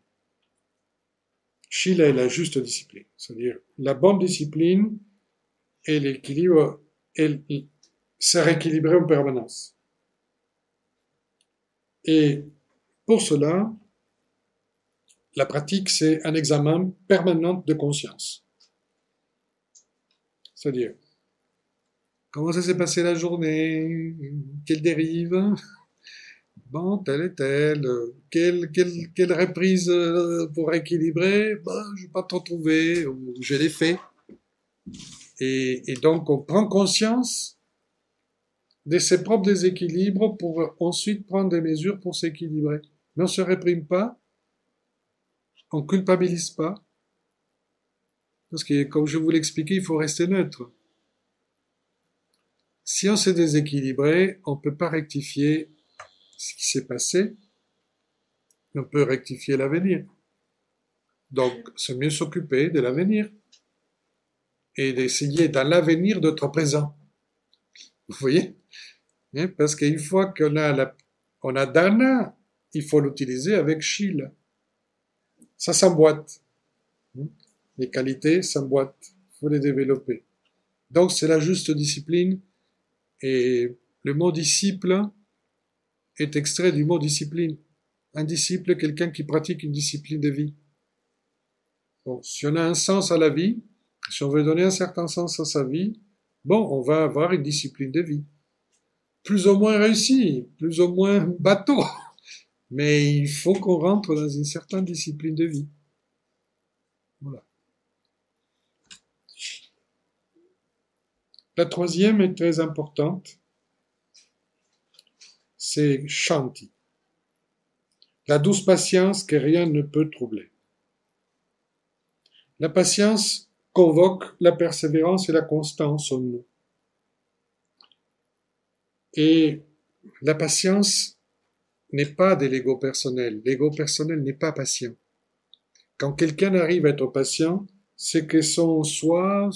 Sheila est la juste discipline, c'est-à-dire la bonne discipline et l'équilibre, c'est rééquilibrer en permanence. Et pour cela, la pratique, c'est un examen permanent de conscience. C'est-à-dire, comment ça s'est passé la journée? Quelle dérive? Bon, telle et telle. Quelle reprise pour équilibrer? Ben, je n'ai pas trop trouvé, ou je l'ai fait. Et donc, on prend conscience de ses propres déséquilibres pour ensuite prendre des mesures pour s'équilibrer. Mais on ne se réprime pas, on ne culpabilise pas, parce que, comme je vous l'expliquais, il faut rester neutre. Si on s'est déséquilibré, on ne peut pas rectifier ce qui s'est passé, on peut rectifier l'avenir. Donc, c'est mieux s'occuper de l'avenir et d'essayer dans l'avenir d'être présent. Vous voyez? Parce qu'une fois qu'on a dana, il faut l'utiliser avec shila. Ça s'emboîte. Les qualités s'emboîtent. Il faut les développer. Donc, c'est la juste discipline. Et le mot disciple est extrait du mot discipline. Un disciple, quelqu'un qui pratique une discipline de vie. Bon, si on a un sens à la vie, si on veut donner un certain sens à sa vie, bon, on va avoir une discipline de vie. Plus ou moins réussie, plus ou moins bateau. Mais il faut qu'on rentre dans une certaine discipline de vie. Voilà. La troisième est très importante. C'est Shanti. La douce patience que rien ne peut troubler. La patience convoque la persévérance et la constance en nous. Et la patience n'est pas de l'ego personnel. L'ego personnel n'est pas patient. Quand quelqu'un arrive à être patient, c'est que son soi,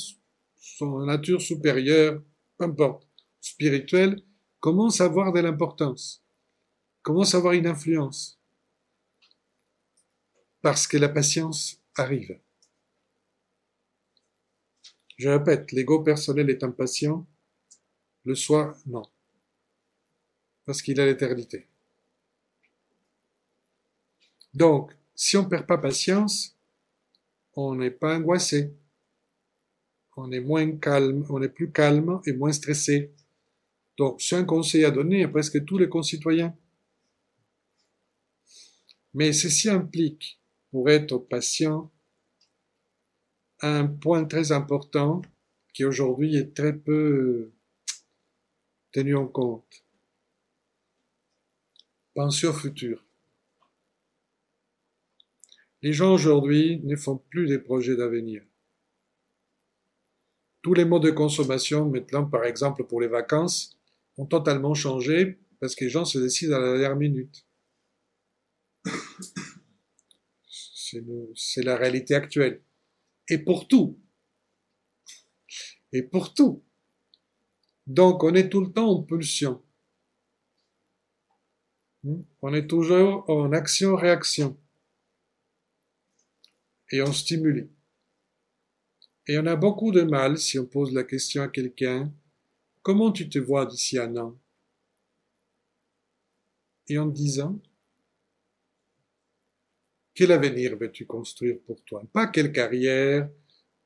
son nature supérieure, peu importe, spirituelle, commence à avoir de l'importance, commence à avoir une influence. Parce que la patience arrive. Je répète, l'ego personnel est impatient, le soi, non. Parce qu'il a l'éternité. Donc, si on ne perd pas patience, on n'est pas angoissé. On est moins calme, on est plus calme et moins stressé. Donc, c'est un conseil à donner à presque tous les concitoyens. Mais ceci implique, pour être patient, un point très important qui aujourd'hui est très peu tenu en compte. Pensez au futur. Les gens aujourd'hui ne font plus des projets d'avenir. Tous les modes de consommation, maintenant par exemple pour les vacances, ont totalement changé parce que les gens se décident à la dernière minute. C'est la réalité actuelle. Et pour tout. et pour tout. Donc, on est tout le temps en pulsion. On est toujours en action-réaction et en stimuli. Et on a beaucoup de mal si on pose la question à quelqu'un, comment tu te vois d'ici un an? Et en disant, quel avenir veux-tu construire pour toi? Pas quelle carrière,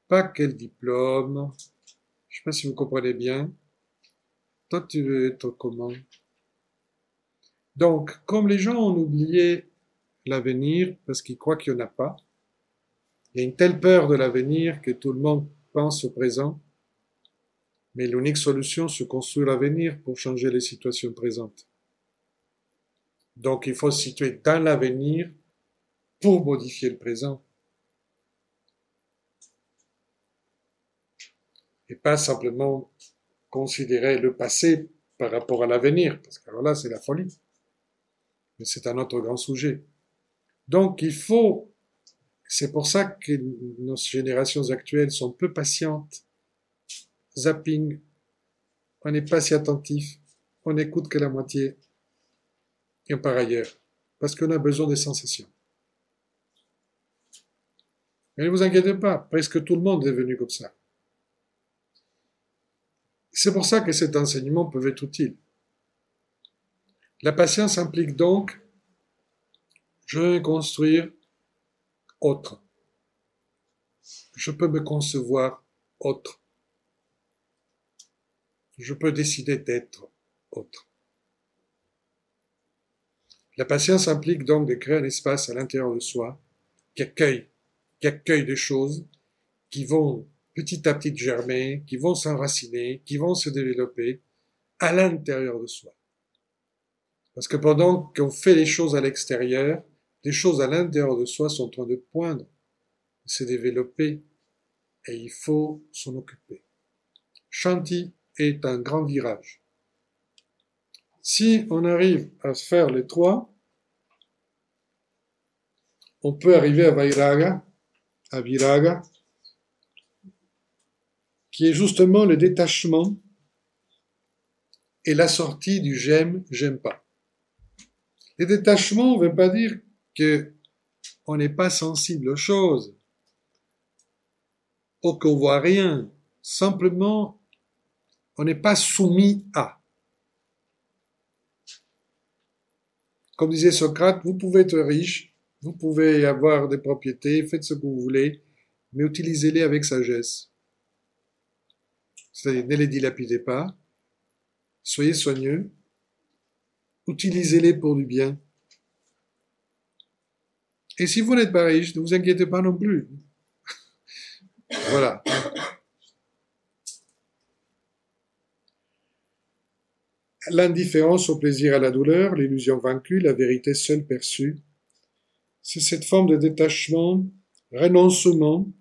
pas quel diplôme. Je ne sais pas si vous comprenez bien. Toi, tu veux être comment? Donc, comme les gens ont oublié l'avenir parce qu'ils croient qu'il n'y en a pas, il y a une telle peur de l'avenir que tout le monde pense au présent, mais l'unique solution, c'est construire l'avenir pour changer les situations présentes. Donc, il faut se situer dans l'avenir pour modifier le présent. Et pas simplement considérer le passé par rapport à l'avenir, parce que alors là, c'est la folie. Mais c'est un autre grand sujet. Donc, c'est pour ça que nos générations actuelles sont peu patientes. Zapping, on n'est pas si attentif, on n'écoute que la moitié, et par ailleurs, parce qu'on a besoin des sensations. Mais ne vous inquiétez pas, presque tout le monde est devenu comme ça. C'est pour ça que cet enseignement peut être utile. La patience implique donc, je vais construire autre. Je peux me concevoir autre. Je peux décider d'être autre. La patience implique donc de créer un espace à l'intérieur de soi qui accueille des choses qui vont petit à petit germer, qui vont s'enraciner, qui vont se développer à l'intérieur de soi. Parce que pendant qu'on fait les choses à l'extérieur, des choses à l'intérieur de soi sont en train de poindre, de se développer, et il faut s'en occuper. Shanti est un grand virage. Si on arrive à faire les trois, on peut arriver à Viraga, qui est justement le détachement et la sortie du j'aime pas. Le détachement ne veut pas dire que on n'est pas sensible aux choses, ou qu'on voit rien. Simplement, on n'est pas soumis à. Comme disait Socrate, vous pouvez être riche, vous pouvez avoir des propriétés, faites ce que vous voulez, mais utilisez-les avec sagesse. C'est-à-dire, ne les dilapidez pas, soyez soigneux, utilisez-les pour du bien. Et si vous n'êtes pas riche, ne vous inquiétez pas non plus. Voilà. L'indifférence au plaisir et à la douleur, l'illusion vaincue, la vérité seule perçue, c'est cette forme de détachement, renoncement,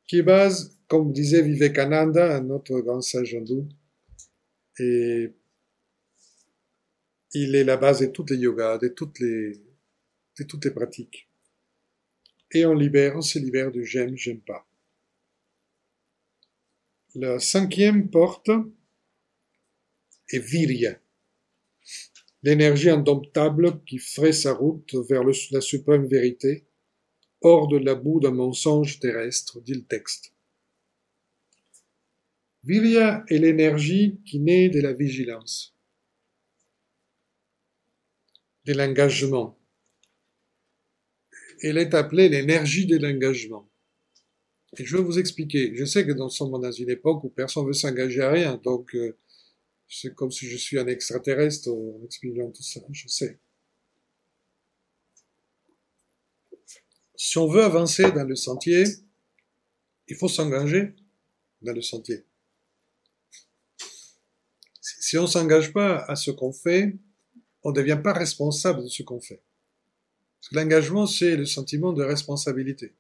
qui est base, comme disait Vivekananda, un autre grand sage hindou, et il est la base de toutes les yogas, de toutes les pratiques. Et on se libère du j'aime pas. La 5e porte est Virya, l'énergie indomptable qui ferait sa route vers la suprême vérité, hors de la boue d'un mensonge terrestre, dit le texte. Virya est l'énergie qui naît de la vigilance, de l'engagement. Elle est appelée l'énergie de l'engagement. Et je vais vous expliquer. Je sais que nous sommes dans une époque où personne ne veut s'engager à rien, donc c'est comme si je suis un extraterrestre en expliquant tout ça, je sais. Si on veut avancer dans le sentier, il faut s'engager dans le sentier. Si on ne s'engage pas à ce qu'on fait, on ne devient pas responsable de ce qu'on fait. Parce que l'engagement, c'est le sentiment de responsabilité.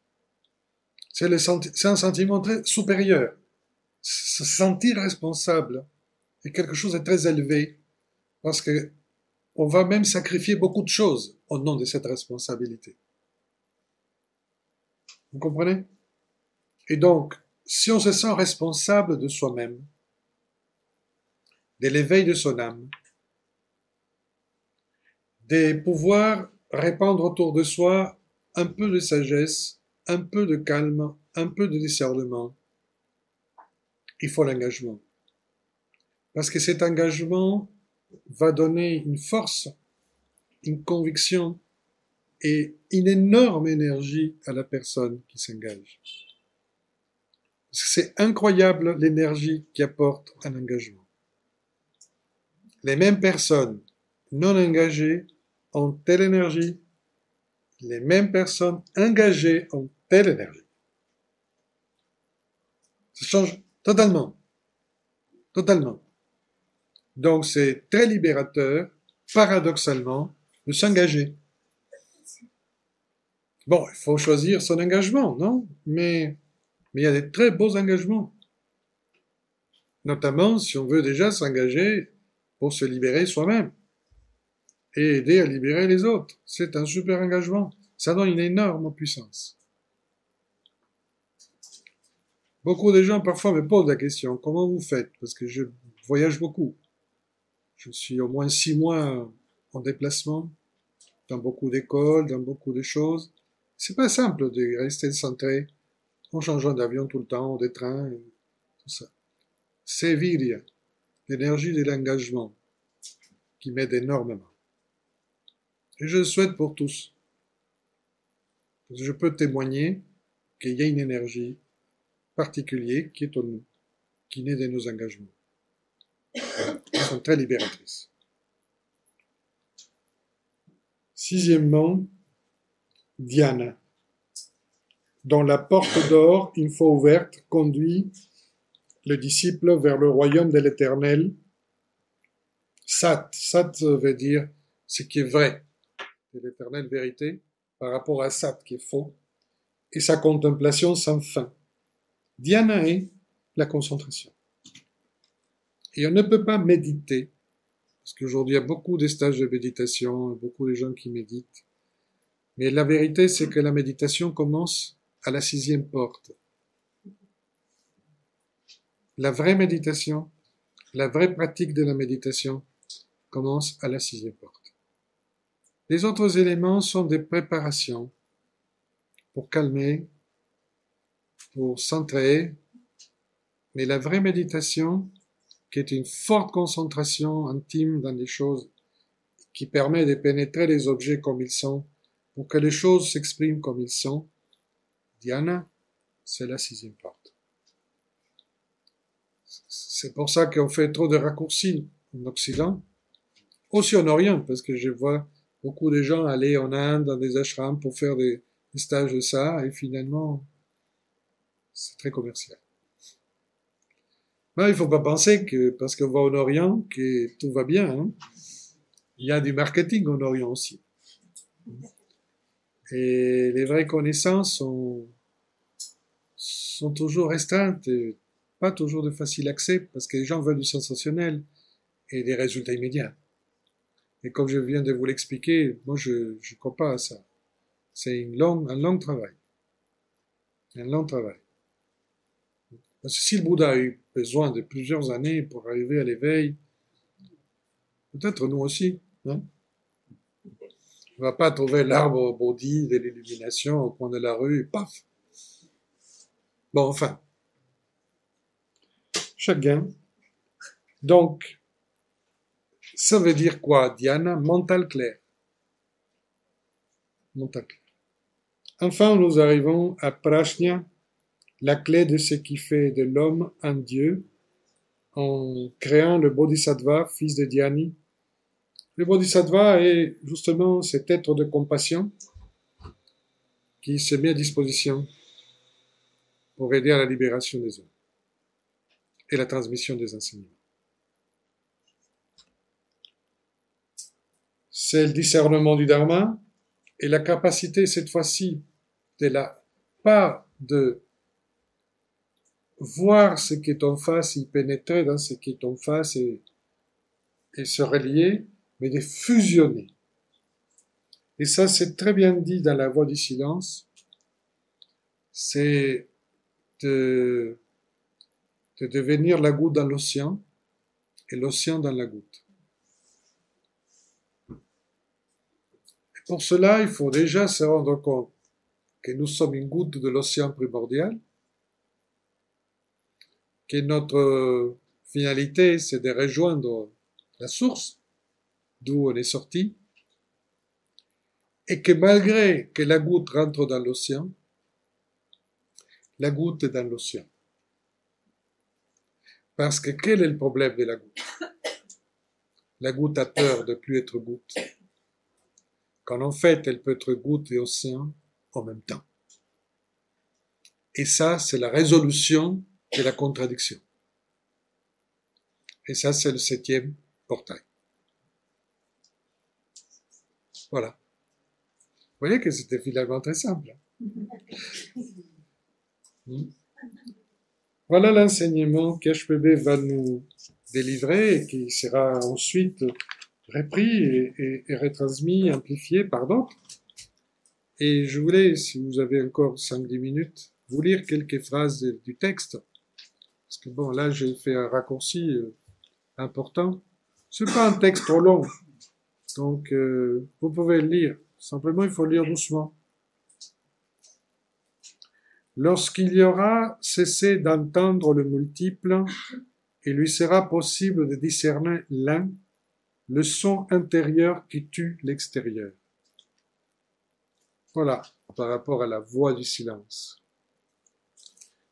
C'est un sentiment très supérieur. Se sentir responsable est quelque chose de très élevé, parce que on va même sacrifier beaucoup de choses au nom de cette responsabilité. Vous comprenez? Et donc, si on se sent responsable de soi-même, de l'éveil de son âme, de pouvoir répandre autour de soi un peu de sagesse, un peu de calme, un peu de discernement, il faut l'engagement. Parce que cet engagement va donner une force, une conviction et une énorme énergie à la personne qui s'engage. C'est incroyable l'énergie qu'apporte un engagement. Les mêmes personnes non engagées ont telle énergie, les mêmes personnes engagées ont telle énergie. Ça change totalement. Totalement. Donc c'est très libérateur, paradoxalement, de s'engager. Bon, il faut choisir son engagement, non? Mais il y a des très beaux engagements. Notamment si on veut déjà s'engager pour se libérer soi-même et aider à libérer les autres. C'est un super engagement. Ça donne une énorme puissance. Beaucoup de gens parfois me posent la question, comment vous faites? Parce que je voyage beaucoup. Je suis au moins 6 mois en déplacement, dans beaucoup d'écoles, dans beaucoup de choses. C'est pas simple de rester centré en changeant d'avion tout le temps, de train, et tout ça. C'est Virya, l'énergie de l'engagement, qui m'aide énormément. Et je le souhaite pour tous. Parce que je peux témoigner qu'il y a une énergie particulière qui est en nous, qui naît de nos engagements. Elles sont très libératrices. Sixièmement, Dhyana, dont la porte d'or, une fois ouverte, conduit le disciple vers le royaume de l'éternel. Sat, Sat veut dire ce qui est vrai, de l'éternelle vérité, par rapport à Sat qui est faux, et sa contemplation sans fin. Dhyana est la concentration. Et on ne peut pas méditer, parce qu'aujourd'hui il y a beaucoup de stages de méditation, beaucoup de gens qui méditent, mais la vérité c'est que la méditation commence à la 6e porte. La vraie méditation, la vraie pratique de la méditation commence à la 6e porte. Les autres éléments sont des préparations pour calmer, pour centrer, mais la vraie méditation, qui est une forte concentration intime dans les choses, qui permet de pénétrer les objets comme ils sont, pour que les choses s'expriment comme ils sont, Dhyana, c'est la 6e porte. C'est pour ça qu'on fait trop de raccourcis en Occident, aussi en Orient, parce que je vois beaucoup de gens aller en Inde, dans des ashrams pour faire des stages de ça, et finalement, c'est très commercial. Non, il ne faut pas penser que, parce qu'on va en Orient, que tout va bien, hein. Il y a du marketing en Orient aussi. Et les vraies connaissances sont toujours restreintes, et pas toujours de facile accès, parce que les gens veulent du sensationnel et des résultats immédiats. Et comme je viens de vous l'expliquer, moi je crois pas à ça. C'est un long travail. Un long travail. Parce que si le Bouddha a eu besoin de plusieurs années pour arriver à l'éveil, peut-être nous aussi, non? On va pas trouver l'arbre Bodhi de l'illumination au coin de la rue et paf! Bon, enfin. Chacun. Donc, ça veut dire quoi, Dhyana? Mental clair. Mental clair. Enfin, nous arrivons à Prajna, la clé de ce qui fait de l'homme un dieu, en créant le Bodhisattva, fils de Dhyani. Le Bodhisattva est justement cet être de compassion qui se met à disposition pour aider à la libération des hommes et la transmission des enseignements. C'est le discernement du Dharma et la capacité cette fois-ci pas de voir ce qui est en face, y pénétrer dans ce qui est en face et se relier, mais de fusionner. Et ça, c'est très bien dit dans la voie du silence. C'est de devenir la goutte dans l'océan et l'océan dans la goutte. Et pour cela, il faut déjà se rendre compte que nous sommes une goutte de l'océan primordial, que notre finalité, c'est de rejoindre la source d'où on est sorti, et que malgré que la goutte rentre dans l'océan, la goutte est dans l'océan. Parce que quel est le problème de la goutte? La goutte a peur de plus être goutte. Quand en fait, elle peut être goutte et océan en même temps. Et ça, c'est la résolution de la contradiction. Et ça, c'est le 7e portail. Voilà. Vous voyez que c'était finalement très simple. Voilà l'enseignement qu'HPB va nous délivrer et qui sera ensuite repris et retransmis, amplifié par d'autres. Et je voulais, si vous avez encore 5-10 minutes, vous lire quelques phrases du texte. Parce que bon, là, j'ai fait un raccourci important. C'est pas un texte trop long. Donc, vous pouvez le lire. Simplement, il faut lire doucement. Lorsqu'il y aura cessé d'entendre le multiple, il lui sera possible de discerner l'un, le son intérieur qui tue l'extérieur. Voilà, par rapport à la voix du silence.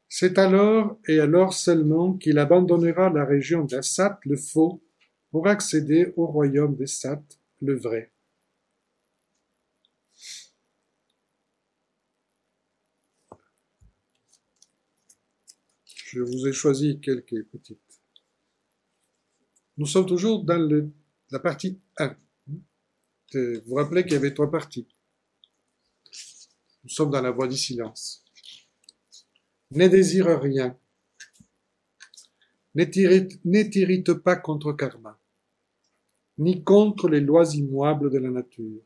C'est alors et alors seulement qu'il abandonnera la région d'Assat, le faux, pour accéder au royaume des Sat, le vrai. Je vous ai choisi quelques petites. Nous sommes toujours dans la partie 1. Vous vous rappelez qu'il y avait 3 parties. Nous sommes dans la voie du silence. Ne désire rien. Ne t'irrite pas contre karma, ni contre les lois immuables de la nature.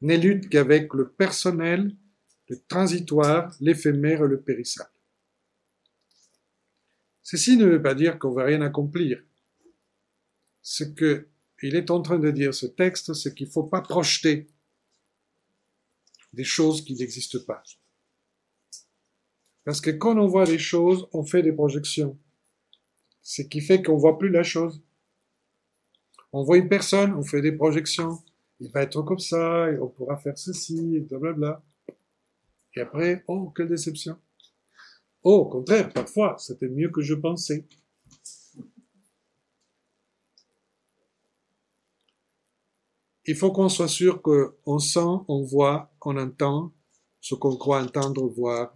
Ne lutte qu'avec le personnel, le transitoire, l'éphémère et le périssable. Ceci ne veut pas dire qu'on ne va rien accomplir. Ce qu'il est en train de dire, ce texte, c'est qu'il ne faut pas projeter des choses qui n'existent pas. Parce que quand on voit des choses, on fait des projections. Ce qui fait qu'on ne voit plus la chose. On voit une personne, on fait des projections. Il va être comme ça, et on pourra faire ceci, et blablabla. Et après, oh, quelle déception. Oh, au contraire, parfois, c'était mieux que je pensais. Il faut qu'on soit sûr qu'on sent, on voit, on entend ce qu'on croit entendre, voir.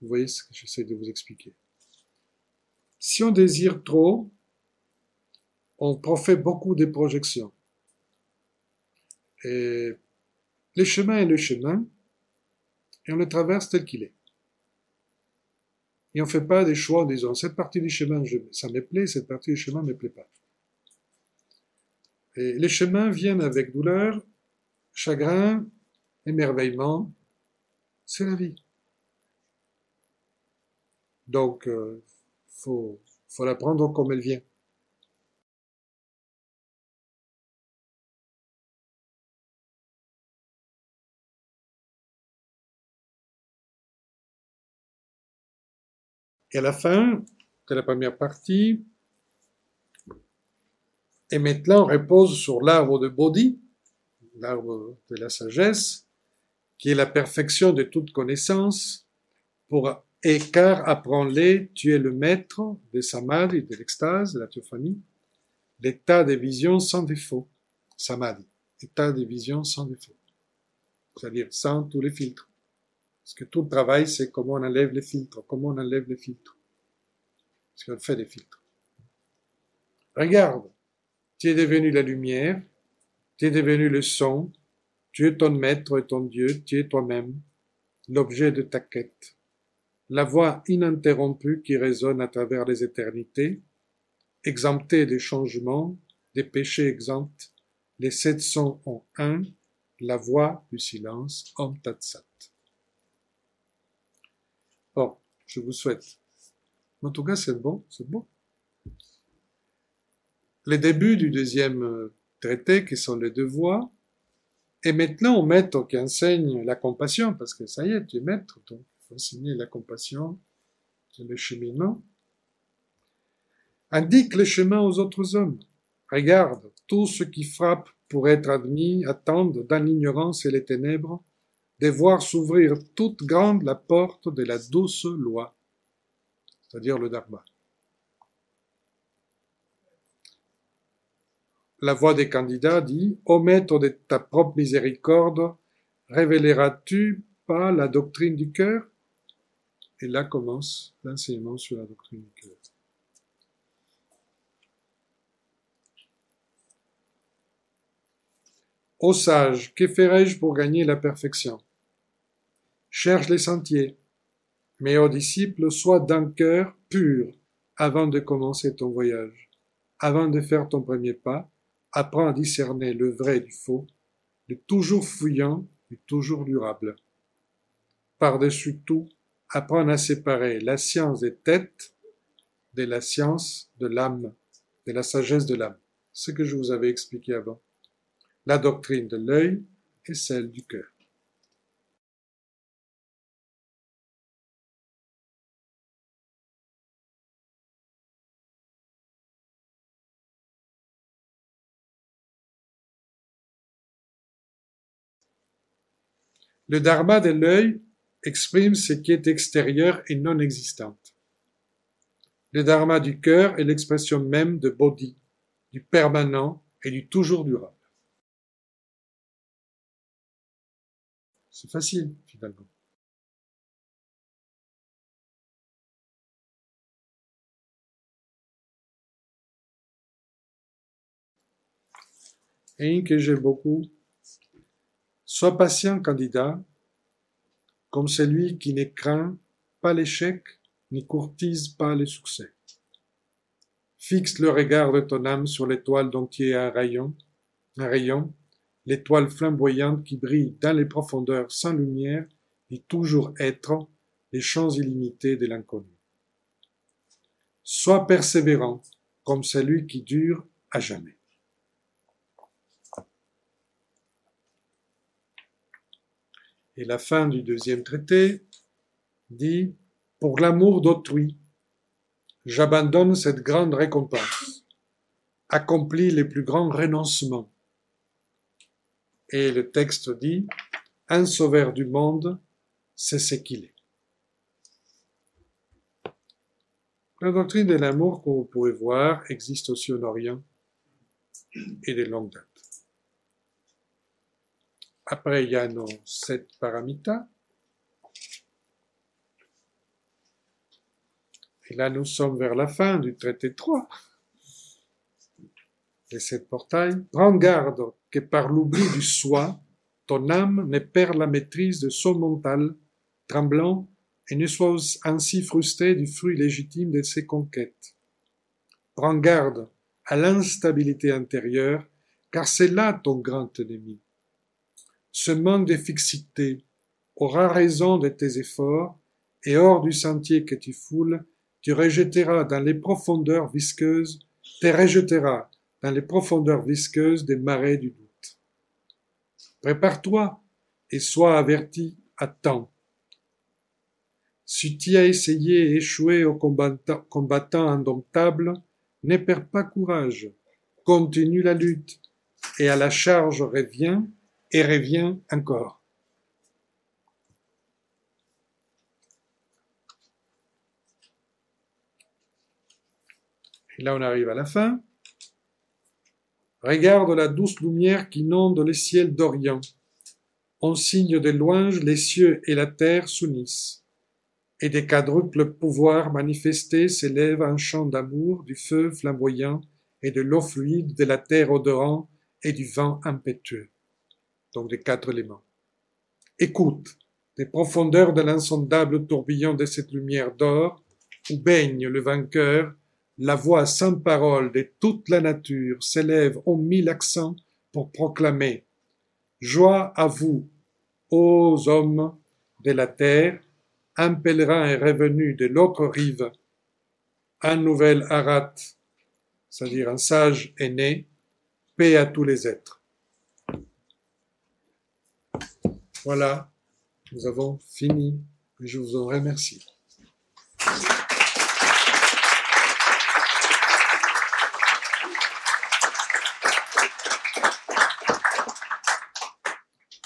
Vous voyez ce que j'essaie de vous expliquer. Si on désire trop, on fait beaucoup de projections. Et le chemin est le chemin, et on le traverse tel qu'il est. Et on ne fait pas des choix en disant, cette partie du chemin, ça me plaît, cette partie du chemin ne me plaît pas. Et les chemins viennent avec douleur, chagrin, émerveillement. C'est la vie. Donc, faut la prendre comme elle vient. Et à la fin de la première partie, et maintenant on repose sur l'arbre de Bodhi, l'arbre de la sagesse, qui est la perfection de toute connaissance, car apprends-les, tu es le maître des samadhi, de l'extase, de la théophanie, l'état des visions sans défaut, samadhi, état des visions sans défaut, c'est-à-dire sans tous les filtres. Parce que tout le travail, c'est comment on enlève les filtres, parce qu'on fait des filtres. Regarde, tu es devenu la lumière, tu es devenu le son, tu es ton maître et ton Dieu, tu es toi-même, l'objet de ta quête. La voix ininterrompue qui résonne à travers les éternités, exemptée des changements, des péchés exempts, les 7 sons en un, la voix du silence, Om Tat Sat. Bon, je vous souhaite. En tout cas, c'est bon, c'est bon. Les débuts du deuxième traité, qui sont les deux voies, et maintenant on maître qui enseigne la compassion, parce que ça y est, tu es maître, donc il faut enseigner la compassion, c'est le cheminement, indique le chemin aux autres hommes. Regarde, tout ce qui frappe pour être admis attendent dans l'ignorance et les ténèbres de voir s'ouvrir toute grande la porte de la douce loi, c'est-à-dire le dharma. La voix des candidats dit « Ô maître de ta propre miséricorde, révéleras-tu pas la doctrine du cœur ?» Et là commence l'enseignement sur la doctrine du cœur. Ô sage, que ferai-je pour gagner la perfection? Cherche les sentiers, mais ô disciple, sois d'un cœur pur avant de commencer ton voyage. Avant de faire ton premier pas, apprends à discerner le vrai du faux, le toujours fouillant du toujours durable. Par-dessus tout, apprends à séparer la science des têtes de la science de l'âme, de la sagesse de l'âme. Ce que je vous avais expliqué avant. La doctrine de l'œil et celle du cœur. Le dharma de l'œil exprime ce qui est extérieur et non existant. Le dharma du cœur est l'expression même de bodhi, du permanent et du toujours durable. C'est facile, finalement. Et une que j'ai beaucoup. Sois patient, candidat, comme celui qui ne craint pas l'échec, ni courtise pas le succès. Fixe le regard de ton âme sur l'étoile dont tu es un rayon, l'étoile flamboyante qui brille dans les profondeurs sans lumière, et toujours être les champs illimités de l'inconnu. Sois persévérant, comme celui qui dure à jamais. Et la fin du deuxième traité dit « Pour l'amour d'autrui, j'abandonne cette grande récompense, accomplis les plus grands renoncements. » Et le texte dit « Un sauveur du monde, c'est ce qu'il est. » La doctrine de l'amour, comme vous pouvez voir, existe aussi en Orient et de longue date. Après, il y a nos 7 paramitas. Et là, nous sommes vers la fin du traité 3. Les 7 portails. Prends garde que par l'oubli du soi, ton âme ne perd la maîtrise de son mental, tremblant, et ne soit ainsi frustré du fruit légitime de ses conquêtes. Prends garde à l'instabilité intérieure, car c'est là ton grand ennemi. Ce manque de fixité aura raison de tes efforts, et hors du sentier que tu foules, te rejetteras dans les profondeurs visqueuses des marais du doute. Prépare-toi et sois averti à temps. Si tu as essayé et échoué au combattant indomptable, ne perds pas courage, continue la lutte, et à la charge reviens, et reviens encore. Et là, on arrive à la fin. Regarde la douce lumière qui inonde les ciels d'Orient. En signe de louange, les cieux et la terre s'unissent. Et des quadruples pouvoirs manifestés s'élèvent un chant d'amour du feu flamboyant et de l'eau fluide, de la terre odorant et du vent impétueux. Donc des 4 éléments. Écoute, des profondeurs de l'insondable tourbillon de cette lumière d'or, où baigne le vainqueur, la voix sans parole de toute la nature s'élève en 1000 accents pour proclamer « Joie à vous, ô hommes de la terre, un pèlerin est revenu de l'autre rive, un nouvel Arat, c'est-à-dire un sage est né, paix à tous les êtres. Voilà, nous avons fini. Je vous en remercie.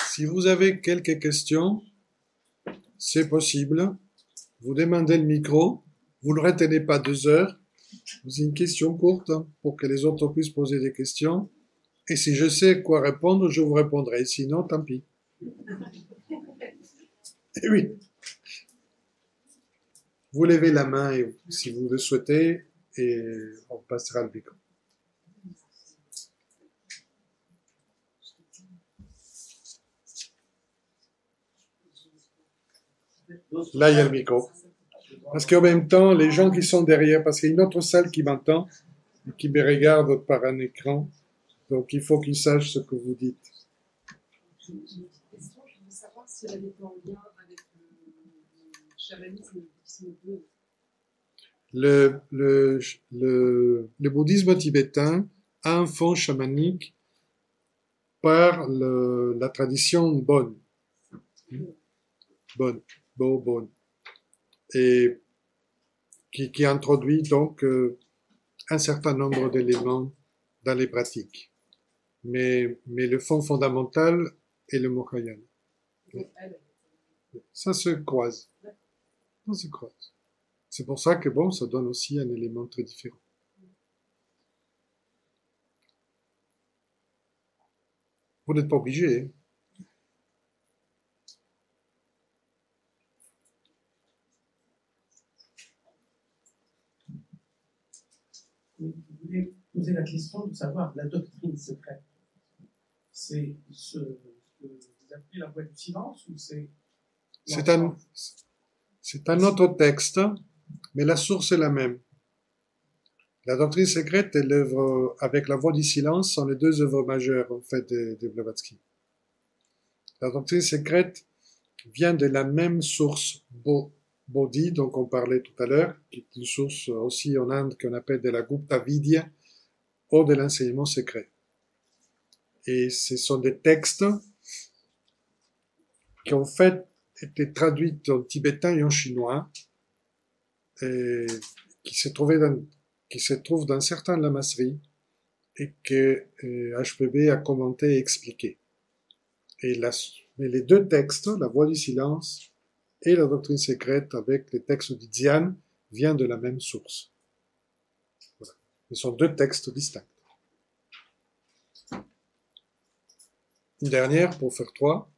Si vous avez quelques questions, c'est possible. Vous demandez le micro, vous ne le retenez pas 2 heures. C'est une question courte pour que les autres puissent poser des questions. Et si je sais quoi répondre, je vous répondrai. Sinon, tant pis. Et oui. Vous levez la main si vous le souhaitez et on passera le micro. Là, il y a le micro. Parce qu'en même temps, les gens qui sont derrière, parce qu'il y a une autre salle qui m'entend, et qui me regarde par un écran, donc il faut qu'ils sachent ce que vous dites. J'ai une petite question, je veux savoir si elle est en lien avec le chamanisme et le bouddhisme bleu. Le bouddhisme tibétain a un fond chamanique par la tradition Bon. Bon. Et qui introduit donc un certain nombre d'éléments dans les pratiques. Mais le fond fondamental est le Mahayana. Ça se croise. C'est pour ça que ça donne aussi un élément très différent. Vous n'êtes pas obligé, hein. Je voulais poser la question de savoir la doctrine secrète. C'est ce que vous appelez la voie du silence ou c'est un autre texte, mais la source est la même. La doctrine secrète et l'œuvre avec la voie du silence sont les 2 œuvres majeures en fait de Blavatsky. La doctrine secrète vient de la même source Bodhi, dont on parlait tout à l'heure, qui est une source aussi en Inde qu'on appelle de la Gupta Vidya, ou de l'enseignement secret. Et ce sont des textes qui en fait étaient traduits en tibétain et en chinois, et qui se trouvent dans certaines lamasseries, et que HPB a commenté et expliqué. Mais les 2 textes, la voie du silence et la doctrine secrète avec les textes du Dhyan, viennent de la même source. Voilà. Ce sont 2 textes distincts. Une dernière pour faire 3.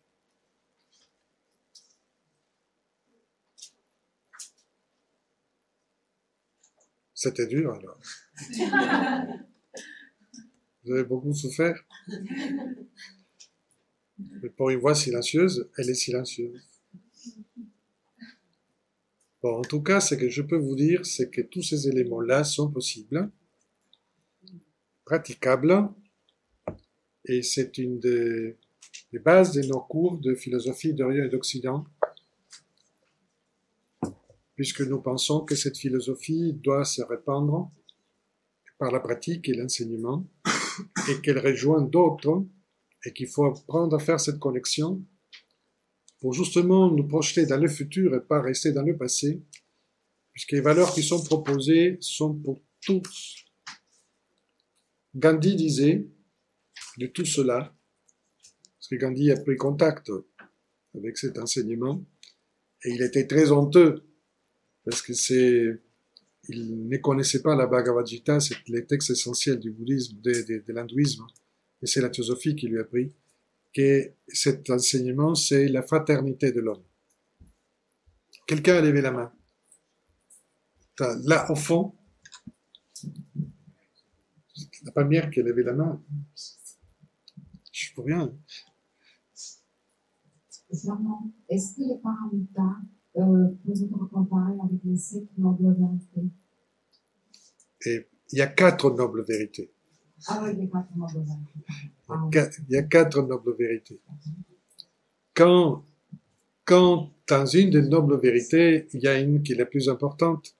C'était dur alors. Vous avez beaucoup souffert. Mais pour une voix silencieuse, elle est silencieuse. Bon, en tout cas, ce que je peux vous dire, c'est que tous ces éléments-là sont possibles, praticables, et c'est une des bases de nos cours de philosophie d'Orient et d'Occident, puisque nous pensons que cette philosophie doit se répandre par la pratique et l'enseignement, et qu'elle rejoint d'autres, et qu'il faut apprendre à faire cette connexion pour justement nous projeter dans le futur et pas rester dans le passé, puisque les valeurs qui sont proposées sont pour tous. Gandhi disait de tout cela, parce que Gandhi a pris contact avec cet enseignement, et il était très honteux, parce que il ne connaissait pas la Bhagavad Gita, c'est les textes essentiels du bouddhisme, de l'hindouisme, et c'est la théosophie qui lui a appris que cet enseignement, c'est la fraternité de l'homme. Quelqu'un a levé la main. Là, au fond, la première qui a levé la main, je ne peux rien. Est-ce que les paramita peuvent être comparés avec les 5 nobles vérités? Et il y a 4 nobles vérités. Ah oui, les 4 nobles vérités. Il y a 4 nobles vérités. Quand dans une des nobles vérités, il y a une qui est la plus importante,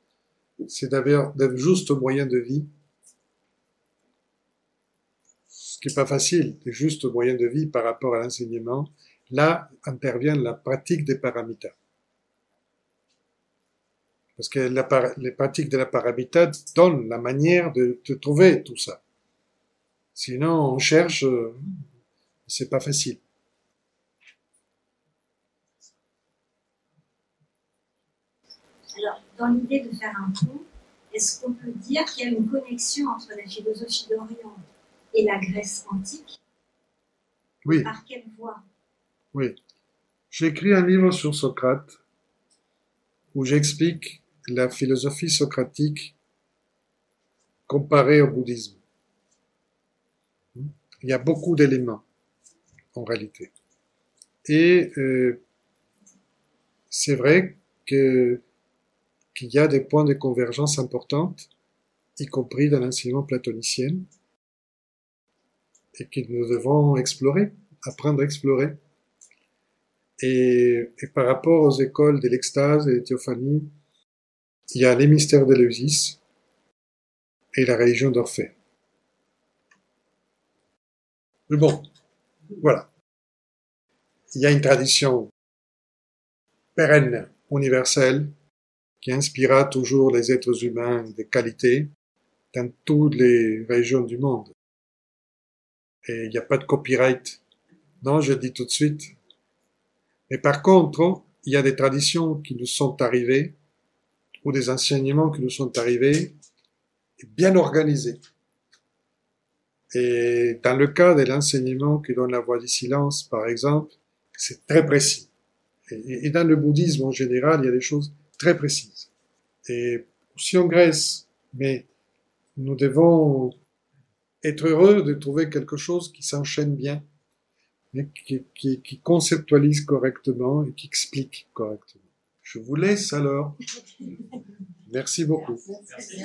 c'est d'avoir de justes moyens de vie. Ce qui n'est pas facile, des justes moyens de vie par rapport à l'enseignement. Là intervient la pratique des paramitas. Parce que les pratiques de la paramita donnent la manière de trouver tout ça. Sinon, on cherche, c'est pas facile. Alors, dans l'idée de faire un pont, est-ce qu'on peut dire qu'il y a une connexion entre la philosophie d'Orient et la Grèce antique? Oui. Par quelle voie? Oui. J'ai écrit un livre sur Socrate où j'explique la philosophie socratique comparée au bouddhisme. Il y a beaucoup d'éléments, en réalité. Et c'est vrai qu'il y a des points de convergence importants, y compris dans l'enseignement platonicien, et que nous devons explorer, apprendre à explorer. Et par rapport aux écoles de l'extase et de théophanie, il y a les mystères d'Éleusis et la religion d'Orphée. Mais bon, voilà. Il y a une tradition pérenne, universelle, qui inspira toujours les êtres humains de qualité dans toutes les régions du monde. Et il n'y a pas de copyright. Non, je dis tout de suite. Mais par contre, il y a des traditions qui nous sont arrivées, ou des enseignements qui nous sont arrivés, bien organisés. Et dans le cas de l'enseignement qui donne la voie du silence, par exemple, c'est très précis. Et dans le bouddhisme en général, il y a des choses très précises. Et aussi en Grèce, mais nous devons être heureux de trouver quelque chose qui s'enchaîne bien, mais qui conceptualise correctement et qui explique correctement. Je vous laisse alors. Merci beaucoup. Merci.